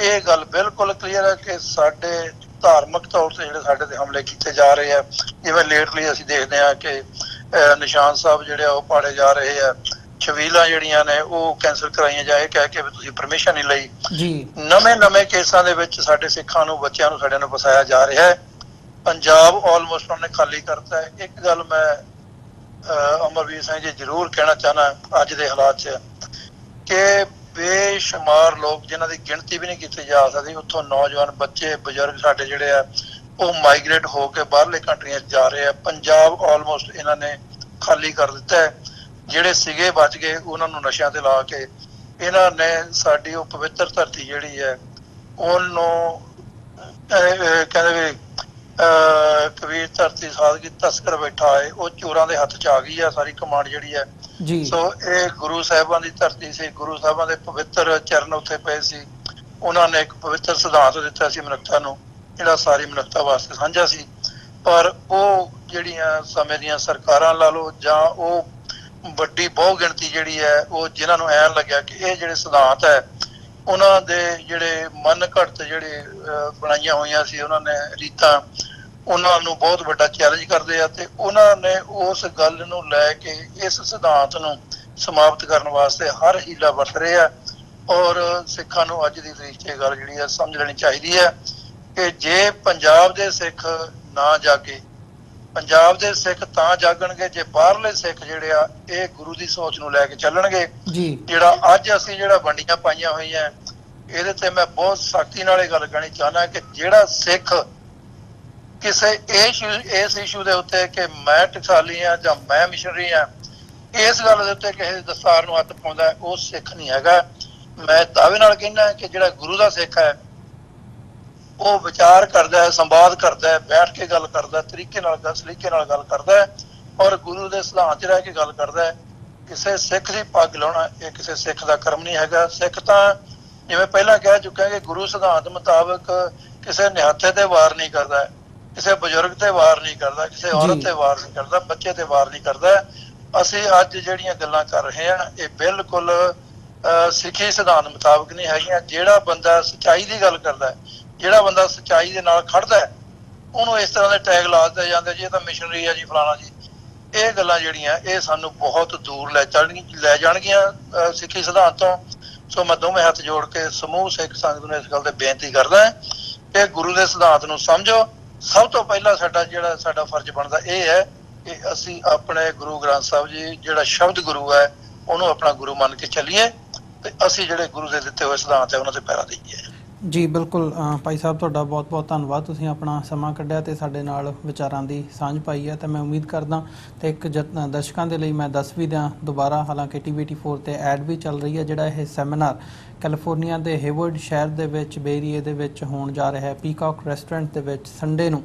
[SPEAKER 2] ਇਹ ਗੱਲ ਬਿਲਕੁਲ ਕਲੀਅਰ ਹੈ ਕਿ ਸਾਡੇ ਧਾਰਮਿਕ ਤੌਰ ਤੇ ਜਿਹੜੇ ਸਾਡੇ ਤੇ ਹਮਲੇ ਕੀਤੇ ਜਾ ਰਹੇ ਆ, ਜਿਵੇਂ ਲੇਟਲੀ ਅਸੀਂ ਦੇਖਦੇ ਹਾਂ ਕਿ ਨਿਸ਼ਾਨ ਸਾਹਿਬ ਜਿਹੜੇ ਆ ਉਹ ਪਾੜੇ ਜਾ ਰਹੇ ਆ, ਛਬੀਲਾਂ ਜਿਹੜੀਆਂ ਨੇ ਉਹ ਕੈਂਸਲ ਕਰਾਈਆਂ ਜਾਏ ਕਹਿ ਕੇ ਵੀ ਤੁਸੀਂ ਪਰਮਿਸ਼ਨ ਨਹੀਂ ਲਈ। ਨਵੇਂ ਕੇਸਾਂ ਦੇ ਵਿੱਚ ਸਾਡੇ ਸਿੱਖਾਂ ਨੂੰ, ਬੱਚਿਆਂ ਨੂੰ, ਸਾਡਿਆਂ ਨੂੰ ਫਸਾਇਆ ਜਾ ਰਿਹਾ ਹੈ। ਪੰਜਾਬ ਆਲਮੋਸਟ ਉਹਨੇ ਖਾਲੀ ਕਰਤਾ ਹੈ। ਇੱਕ ਗੱਲ ਮੈਂ ਅਮਰਵੀਰ ਸਿੰਘ ਜੀ ਜ਼ਰੂਰ ਕਹਿਣਾ ਚਾਹਨਾ ਅੱਜ ਦੇ ਹਾਲਾਤ 'ਚ ਕਿ ਬੇਸ਼ੁਮਾਰ ਲੋਕ ਜਿਨ੍ਹਾਂ ਦੀ ਗਿਣਤੀ ਵੀ ਨਹੀਂ ਕੀਤੀ ਜਾ ਸਕਦੀ, ਉੱਥੋਂ ਨੌਜਵਾਨ ਬੱਚੇ ਬਜ਼ੁਰਗ ਸਾਡੇ ਜਿਹੜੇ ਆ ਉਹ ਮਾਈਗ੍ਰੇਟ ਹੋ ਕੇ ਬਾਹਰਲੇ ਕੰਟਰੀਆਂ 'ਚ ਜਾ ਰਹੇ ਆ। ਪੰਜਾਬ ਆਲਮੋਸਟ ਇਹਨਾਂ ਨੇ ਖਾਲੀ ਕਰ ਦਿੱਤਾ ਹੈ। ਜਿਹੜੇ ਸੀਗੇ ਬਚ ਗਏ ਉਹਨਾਂ ਨੂੰ ਨਸ਼ਿਆਂ ਤੇ ਲਾ ਕੇ ਇਹਨਾਂ ਨੇ ਸਾਡੀ ਉਹ ਪਵਿੱਤਰ ਧਰਤੀ ਜਿਹੜੀ ਹੈ ਉਹਨੂੰ ਕਹਿੰਦੇ ਵੀ ਕਬੀਰ ਧਰਤੀ ਸਾਦਗੀ ਤਸਕਰ ਬੈਠਾ ਹੈ, ਉਹ ਚੋਰਾਂ ਦੇ ਹੱਥ 'ਚ ਆ ਗਈ ਆ ਸਾਰੀ ਕਮਾਂਡ ਜਿਹੜੀ ਹੈ। ਸੋ ਇਹ ਗੁਰੂ ਸਾਹਿਬਾਂ ਦੀ ਧਰਤੀ ਸੀ, ਗੁਰੂ ਸਾਹਿਬਾਂ ਦੇ ਪਵਿੱਤਰ ਚਰਨ ਉੱਥੇ ਪਏ ਸੀ। ਉਹਨਾਂ ਨੇ ਇੱਕ ਪਵਿੱਤਰ ਸਿਧਾਂਤ ਦਿੱਤਾ ਸੀ ਮਨੁੱਖਤਾ ਨੂੰ, ਜਿਹੜਾ ਸਾਰੀ ਮਨੁੱਖਤਾ ਵਾਸਤੇ ਸਾਂਝਾ ਸੀ। ਪਰ ਉਹ ਜਿਹੜੀਆਂ ਸਮੇਂ ਦੀਆਂ ਸਰਕਾਰਾਂ ਲਾ ਲਓ ਜਾਂ ਉਹ ਵੱਡੀ ਬਹੁ ਗਿਣਤੀ ਜਿਹੜੀ ਹੈ ਉਹ ਜਿਨ੍ਹਾਂ ਨੂੰ ਐਂ ਲੱਗਿਆ ਕਿ ਇਹ ਜਿਹੜੇ ਸਿਧਾਂਤ ਹੈ ਉਹਨਾਂ ਦੇ ਜਿਹੜੇ ਮਨ ਘੜਤ ਜਿਹੜੇ ਬਣਾਈਆਂ ਹੋਈਆਂ ਸੀ ਉਹਨਾਂ ਨੇ ਰੀਤਾਂ, ਉਹਨਾਂ ਨੂੰ ਬਹੁਤ ਵੱਡਾ ਚੈਲੰਜ ਕਰਦੇ ਆ ਤੇ ਉਹਨਾਂ ਨੇ ਉਸ ਗੱਲ ਨੂੰ ਲੈ ਕੇ ਇਸ ਸਿਧਾਂਤ ਨੂੰ ਸਮਾਪਤ ਕਰਨ ਵਾਸਤੇ ਹਰ ਹੀਲਾ ਵਰਤ ਰਹੇ ਆ। ਔਰ ਸਿੱਖਾਂ ਨੂੰ ਅੱਜ ਦੀ ਤਰੀਕ 'ਚ ਇਹ ਗੱਲ ਜਿਹੜੀ ਹੈ ਸਮਝ ਲੈਣੀ ਚਾਹੀਦੀ ਹੈ ਕਿ ਜੇ ਪੰਜਾਬ ਦੇ ਸਿੱਖ ਨਾ ਜਾਗੇ, ਪੰਜਾਬ ਦੇ ਸਿੱਖ ਤਾਂ ਜਾਗਣਗੇ ਜੇ ਬਾਹਰਲੇ ਸਿੱਖ ਜਿਹੜੇ ਆ ਇਹ ਗੁਰੂ ਦੀ ਸੋਚ ਨੂੰ ਲੈ ਕੇ ਚੱਲਣਗੇ। ਜਿਹੜਾ ਅੱਜ ਅਸੀਂ ਜਿਹੜਾ ਵੰਡੀਆਂ ਪਾਈਆਂ ਹੋਈਆਂ ਇਹਦੇ ਤੇ ਮੈਂ ਬਹੁਤ ਸਖਤੀ ਨਾਲ ਇਹ ਗੱਲ ਕਹਿਣੀ ਚਾਹੁੰਦਾ ਕਿ ਜਿਹੜਾ ਸਿੱਖ ਕਿਸੇ ਇਸ ਇਸ਼ੂ ਦੇ ਉੱਤੇ ਕਿ ਮੈਂ ਟਕਸਾਲੀ ਆ ਜਾਂ ਮੈਂ ਮਿਸ਼ਨਰੀ ਆ, ਇਸ ਗੱਲ ਦੇ ਉੱਤੇ ਕਿਸੇ ਦਸਤਾਰ ਨੂੰ ਹੱਥ ਪਾਉਂਦਾ ਉਹ ਸਿੱਖ ਨਹੀਂ ਹੈਗਾ। ਮੈਂ ਦਾਅਵੇ ਨਾਲ ਕਹਿੰਦਾ ਕਿ ਜਿਹੜਾ ਗੁਰੂ ਦਾ ਸਿੱਖ ਹੈ ਉਹ ਵਿਚਾਰ ਕਰਦਾ ਹੈ, ਸੰਵਾਦ ਕਰਦਾ ਹੈ, ਬੈਠ ਕੇ ਗੱਲ ਕਰਦਾ, ਤਰੀਕੇ ਨਾਲ ਗੱਲ ਕਰਦਾ ਹੈ ਔਰ ਗੁਰੂ ਦੇ ਸਿਧਾਂਤ 'ਚ ਰਹਿ ਕੇ ਗੱਲ ਕਰਦਾ ਹੈ। ਕਿਸੇ ਸਿੱਖ ਦੀ ਪੱਗ ਲਾਉਣਾ ਇਹ ਕਿਸੇ ਸਿੱਖ ਦਾ ਕਰਮ ਨਹੀਂ ਹੈਗਾ। ਸਿੱਖ ਤਾਂ ਜਿਵੇਂ ਪਹਿਲਾਂ ਕਹਿ ਚੁੱਕਿਆ ਕਿ ਗੁਰੂ ਸਿਧਾਂਤ ਮੁਤਾਬਕ ਕਿਸੇ ਨਿਹੱਥੇ ਤੇ ਵਾਰ ਨਹੀਂ ਕਰਦਾ, ਕਿਸੇ ਬਜ਼ੁਰਗ ਤੇ ਵਾਰ ਨਹੀਂ ਕਰਦਾ, ਕਿਸੇ ਔਰਤ ਤੇ ਵਾਰ ਨਹੀਂ ਕਰਦਾ, ਬੱਚੇ ਤੇ ਵਾਰ ਨਹੀਂ ਕਰਦਾ। ਅਸੀਂ ਅੱਜ ਜਿਹੜੀਆਂ ਗੱਲਾਂ ਕਰ ਰਹੇ ਹਾਂ ਇਹ ਬਿਲਕੁਲ ਸਿੱਖੀ ਸਿਧਾਂਤ ਮੁਤਾਬਕ ਨਹੀਂ ਹੈਗੀਆਂ। ਜਿਹੜਾ ਬੰਦਾ ਸੱਚਾਈ ਦੀ ਗੱਲ ਕਰਦਾ ਹੈ, ਜਿਹੜਾ ਬੰਦਾ ਸੱਚਾਈ ਦੇ ਨਾਲ ਖੜਦਾ ਹੈ, ਉਹਨੂੰ ਇਸ ਤਰ੍ਹਾਂ ਦੇ ਟੈਗ ਲਾ ਦਿੱਤੇ ਜਾਂਦੇ ਜੀ ਇਹ ਤਾਂ ਮਿਸ਼ਨਰੀ ਆ ਜੀ, ਫਲਾਣਾ ਜੀ। ਇਹ ਗੱਲਾਂ ਜਿਹੜੀਆਂ ਇਹ ਸਾਨੂੰ ਬਹੁਤ ਦੂਰ ਲੈ ਜਾਣਗੀਆਂ ਸਿੱਖੀ ਸਿਧਾਂਤ ਤੋਂ। ਸੋ ਮੈਂ ਦੋਵੇਂ ਹੱਥ ਜੋੜ ਕੇ ਸਮੂਹ ਸਿੱਖ ਸੰਗਤ ਨੂੰ ਇਸ ਗੱਲ ਤੇ ਬੇਨਤੀ ਕਰਦਾ ਕਿ ਗੁਰੂ ਦੇ ਸਿਧਾਂਤ ਨੂੰ ਸਮਝੋ। ਸਭ ਤੋਂ ਪਹਿਲਾਂ ਸਾਡਾ ਫਰਜ਼ ਬਣਦਾ ਇਹ ਹੈ ਕਿ ਅਸੀਂ ਆਪਣੇ ਗੁਰੂ ਗ੍ਰੰਥ ਸਾਹਿਬ ਜੀ ਜਿਹੜਾ ਸ਼ਬਦ ਗੁਰੂ ਹੈ ਉਹਨੂੰ ਆਪਣਾ ਗੁਰੂ ਮੰਨ ਕੇ ਚੱਲੀਏ ਤੇ ਅਸੀਂ ਜਿਹੜੇ ਗੁਰੂ ਦੇ ਦਿੱਤੇ ਹੋਏ ਸਿਧਾਂਤ ਹੈ ਉਹਨਾਂ ਤੇ ਪੈਰਾ ਦੇਈਏ।
[SPEAKER 1] ਜੀ ਬਿਲਕੁਲ ਭਾਈ ਸਾਹਿਬ, ਤੁਹਾਡਾ ਬਹੁਤ ਬਹੁਤ ਧੰਨਵਾਦ। ਤੁਸੀਂ ਆਪਣਾ ਸਮਾਂ ਕੱਢਿਆ ਤੇ ਸਾਡੇ ਨਾਲ ਵਿਚਾਰਾਂ ਦੀ ਸਾਂਝ ਪਾਈ ਹੈ। ਤੇ ਮੈਂ ਉਮੀਦ ਕਰਦਾ ਤੇ ਇੱਕ ਦਰਸ਼ਕਾਂ ਦੇ ਲਈ ਮੈਂ ਦੱਸ ਵੀ ਦਿਆਂ ਦੁਬਾਰਾ, ਹਾਲਾਂਕਿ TVT4 ਤੇ ਐਡ ਵੀ ਚੱਲ ਰਹੀ ਹੈ, ਜਿਹੜਾ ਇਹ ਸੈਮੀਨਾਰ ਕੈਲੀਫੋਰਨੀਆ ਦੇ ਹੇਵਰਡ ਸ਼ਹਿਰ ਦੇ ਵਿੱਚ ਬੇ ਏਰੀਏ ਦੇ ਵਿੱਚ ਹੋਣ ਜਾ ਰਿਹਾ ਹੈ, ਪੀਕਾਕ ਰੈਸਟੋਰੈਂਟ ਦੇ ਵਿੱਚ ਸੰਡੇ ਨੂੰ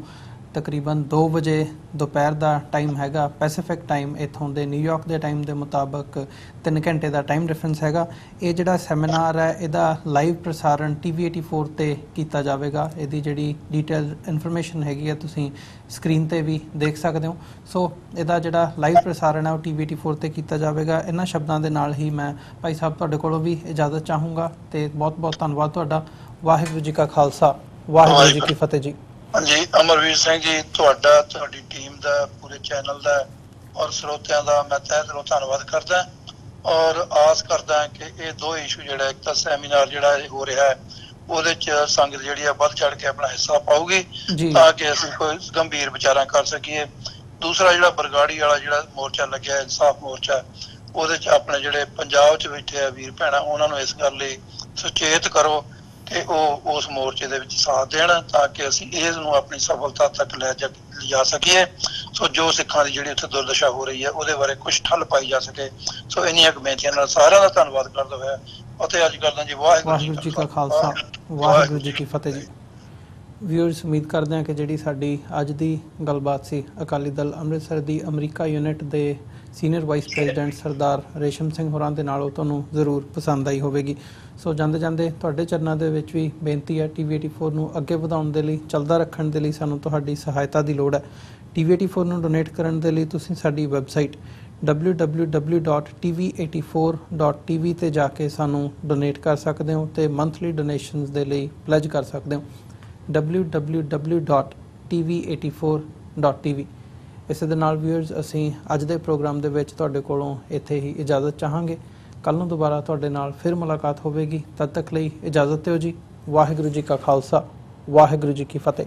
[SPEAKER 1] ਤਕਰੀਬਨ 2 ਵਜੇ ਦੁਪਹਿਰ ਦਾ ਟਾਈਮ ਹੈਗਾ ਪੈਸੀਫਿਕ ਟਾਈਮ। ਇੱਥੋਂ ਦੇ ਨਿਊਯਾਰਕ ਦੇ ਟਾਈਮ ਦੇ ਮੁਤਾਬਕ 3 ਘੰਟੇ ਦਾ ਟਾਈਮ ਡਿਫਰੈਂਸ ਹੈਗਾ। ਇਹ ਜਿਹੜਾ ਸੈਮੀਨਾਰ ਹੈ ਇਹਦਾ ਲਾਈਵ ਪ੍ਰਸਾਰਣ TV84 ਤੇ ਕੀਤਾ ਜਾਵੇਗਾ। ਇਹਦੀ ਜਿਹੜੀ ਡਿਟੇਲ ਇਨਫੋਰਮੇਸ਼ਨ ਹੈਗੀ ਹੈ ਤੁਸੀਂ ਸਕਰੀਨ ਤੇ ਵੀ ਦੇਖ ਸਕਦੇ ਹੋ। ਸੋ ਇਹਦਾ ਜਿਹੜਾ ਲਾਈਵ ਪ੍ਰਸਾਰਣ ਹੈ ਉਹ TV84 ਤੇ ਕੀਤਾ ਜਾਵੇਗਾ। ਇਹਨਾਂ ਸ਼ਬਦਾਂ ਦੇ ਨਾਲ ਹੀ ਮੈਂ ਭਾਈ ਸਾਹਿਬ ਤੁਹਾਡੇ ਕੋਲੋਂ ਵੀ ਇਜਾਜ਼ਤ ਚਾਹੂੰਗਾ ਤੇ ਬਹੁਤ ਬਹੁਤ ਧੰਨਵਾਦ ਤੁਹਾਡਾ। ਵਾਹਿਗੁਰੂ ਜੀ ਕਾ ਖਾਲਸਾ, ਵਾਹਿਗੁਰੂ ਜੀ ਕੀ ਫਤਿਹ ਜੀ।
[SPEAKER 2] ਹਾਂਜੀ, ਅਮਰਵੀਰ ਸਿੰਘ ਜੀ, ਤੁਹਾਡਾ, ਤੁਹਾਡੀ ਟੀਮ ਦਾ, ਪੂਰੇ ਚੈਨਲ ਦਾ ਔਰ ਸਰੋਤਿਆਂ ਦਾ ਮੈਂ ਤਹਿ ਦਿਲੋਂ ਧੰਨਵਾਦ ਕਰਦਾ ਔਰ ਆਸ ਕਰਦਾ ਕਿ ਇਹ ਦੋ ਇਸ਼ੂ ਜਿਹੜਾ, ਇੱਕ ਤਾਂ ਸੈਮੀਨਾਰ ਜਿਹੜਾ ਇਹ ਹੋ ਰਿਹਾ ਹੈ ਉਹਦੇ ਚ ਸੰਗਤ ਜਿਹੜੀ ਆ ਵੱਧ ਚੜ ਕੇ ਆਪਣਾ ਹਿੱਸਾ ਪਾਊਗੀ ਤਾਂ ਕਿ ਅਸੀਂ ਕੋਈ ਗੰਭੀਰ ਵਿਚਾਰਾਂ ਕਰ ਸਕੀਏ। ਦੂਸਰਾ ਜਿਹੜਾ ਬਰਗਾੜੀ ਵਾਲਾ ਜਿਹੜਾ ਮੋਰਚਾ ਲੱਗਿਆ ਇਨਸਾਫ ਮੋਰਚਾ, ਉਹਦੇ ਚ ਆਪਣੇ ਜਿਹੜੇ ਪੰਜਾਬ ਚ ਬੈਠੇ ਆ ਵੀਰ ਭੈਣਾਂ, ਉਹਨਾਂ ਨੂੰ ਇਸ ਗੱਲ ਲਈ ਸੁਚੇਤ ਕਰੋ ਕਿ ਉਹ ਉਸ ਮੋਰਚੇ ਦੇ ਵਿੱਚ ਸਾਥ ਦੇਣ ਤਾਂ ਕਿ ਅਸੀਂ ਇਸ ਨੂੰ ਆਪਣੀ ਸਫਲਤਾ ਤੱਕ ਲਿਜਾ ਸਕੀਏ। ਸੋ ਜੋ ਸਿੱਖਾਂ ਦੀ ਜਿਹੜੀ ਉੱਥੇ ਦੁਰਦਸ਼ਾ ਹੋ ਰਹੀ ਹੈ ਉਹਦੇ ਬਾਰੇ ਕੁਝ ਠੱਲ ਪਾਈ ਜਾ ਸਕੇ। ਸੋ ਇੰਨੀਆਂ ਬੇਨਤੀਆਂ ਨਾਲ ਸਾਰਿਆਂ ਦਾ ਧੰਨਵਾਦ ਕਰਦਾ ਹੋਇਆ ਅਤੇ ਅੱਜ ਕਰਦਾ ਜੀ
[SPEAKER 1] ਵਾਹਿਗੁਰੂ ਜੀ ਕਾ ਖਾਲਸਾ, ਵਾਹਿਗੁਰੂ ਜੀ ਕੀ ਫਤਿਹ ਜੀ। ਵਿਊਅਰਸ, ਉਮੀਦ ਕਰਦੇ ਹਾਂ ਕਿ ਜਿਹੜੀ ਸਾਡੀ ਅੱਜ ਦੀ ਗੱਲਬਾਤ ਸੀ ਅਕਾਲੀ ਦਲ ਅੰਮ੍ਰਿਤਸਰ ਦੀ ਅਮਰੀਕਾ ਯੂਨਿਟ ਦੇ ਸੀਨੀਅਰ ਵਾਈਸ ਪ੍ਰੈਜ਼ੀਡੈਂਟ ਸਰਦਾਰ ਰੇਸ਼ਮ ਸਿੰਘ ਹੋਰਾਂ ਦੇ ਨਾਲ ਉਹ ਤੁਹਾਨੂੰ ਜ਼ਰੂਰ ਪਸੰਦ ਆਈ ਹੋਵੇਗੀ। ਸੋ ਜਾਂਦੇ ਜਾਂਦੇ ਤੁਹਾਡੇ ਚਰਨਾਂ ਦੇ ਵਿੱਚ ਵੀ ਬੇਨਤੀ ਹੈ, TV84 ਨੂੰ ਅੱਗੇ ਵਧਾਉਣ ਦੇ ਲਈ, ਚੱਲਦਾ ਰੱਖਣ ਦੇ ਲਈ ਸਾਨੂੰ ਤੁਹਾਡੀ ਸਹਾਇਤਾ ਦੀ ਲੋੜ ਹੈ। TV84 ਨੂੰ ਡੋਨੇਟ ਕਰਨ ਦੇ ਲਈ ਤੁਸੀਂ ਸਾਡੀ ਵੈਬਸਾਈਟ www.tv84.tv ਤੇ ਜਾ ਕੇ ਸਾਨੂੰ ਡੋਨੇਟ ਕਰ ਸਕਦੇ ਹੋ ਤੇ ਮੰਥਲੀ ਡੋਨੇਸ਼ਨਸ ਦੇ ਲਈ ਪਲੇਜ ਕਰ ਸਕਦੇ ਹੋ www.tv84.tv। ਇਸੇ ਦੇ ਨਾਲ ਵਿਊਅਰਸ, ਅਸੀਂ ਅੱਜ ਦੇ ਪ੍ਰੋਗਰਾਮ ਦੇ ਵਿੱਚ ਤੁਹਾਡੇ ਕੋਲੋਂ ਇੱਥੇ ਹੀ ਇਜਾਜ਼ਤ ਚਾਹਾਂਗੇ। ਕੱਲ੍ਹ ਨੂੰ ਦੁਬਾਰਾ ਤੁਹਾਡੇ ਨਾਲ ਫਿਰ ਮੁਲਾਕਾਤ ਹੋਵੇਗੀ। ਤਦ ਤੱਕ ਲਈ ਇਜਾਜ਼ਤ ਦਿਓ ਜੀ। ਵਾਹਿਗੁਰੂ ਜੀ ਕਾ ਖਾਲਸਾ, ਵਾਹਿਗੁਰੂ ਜੀ ਕੀ ਫਤਿਹ।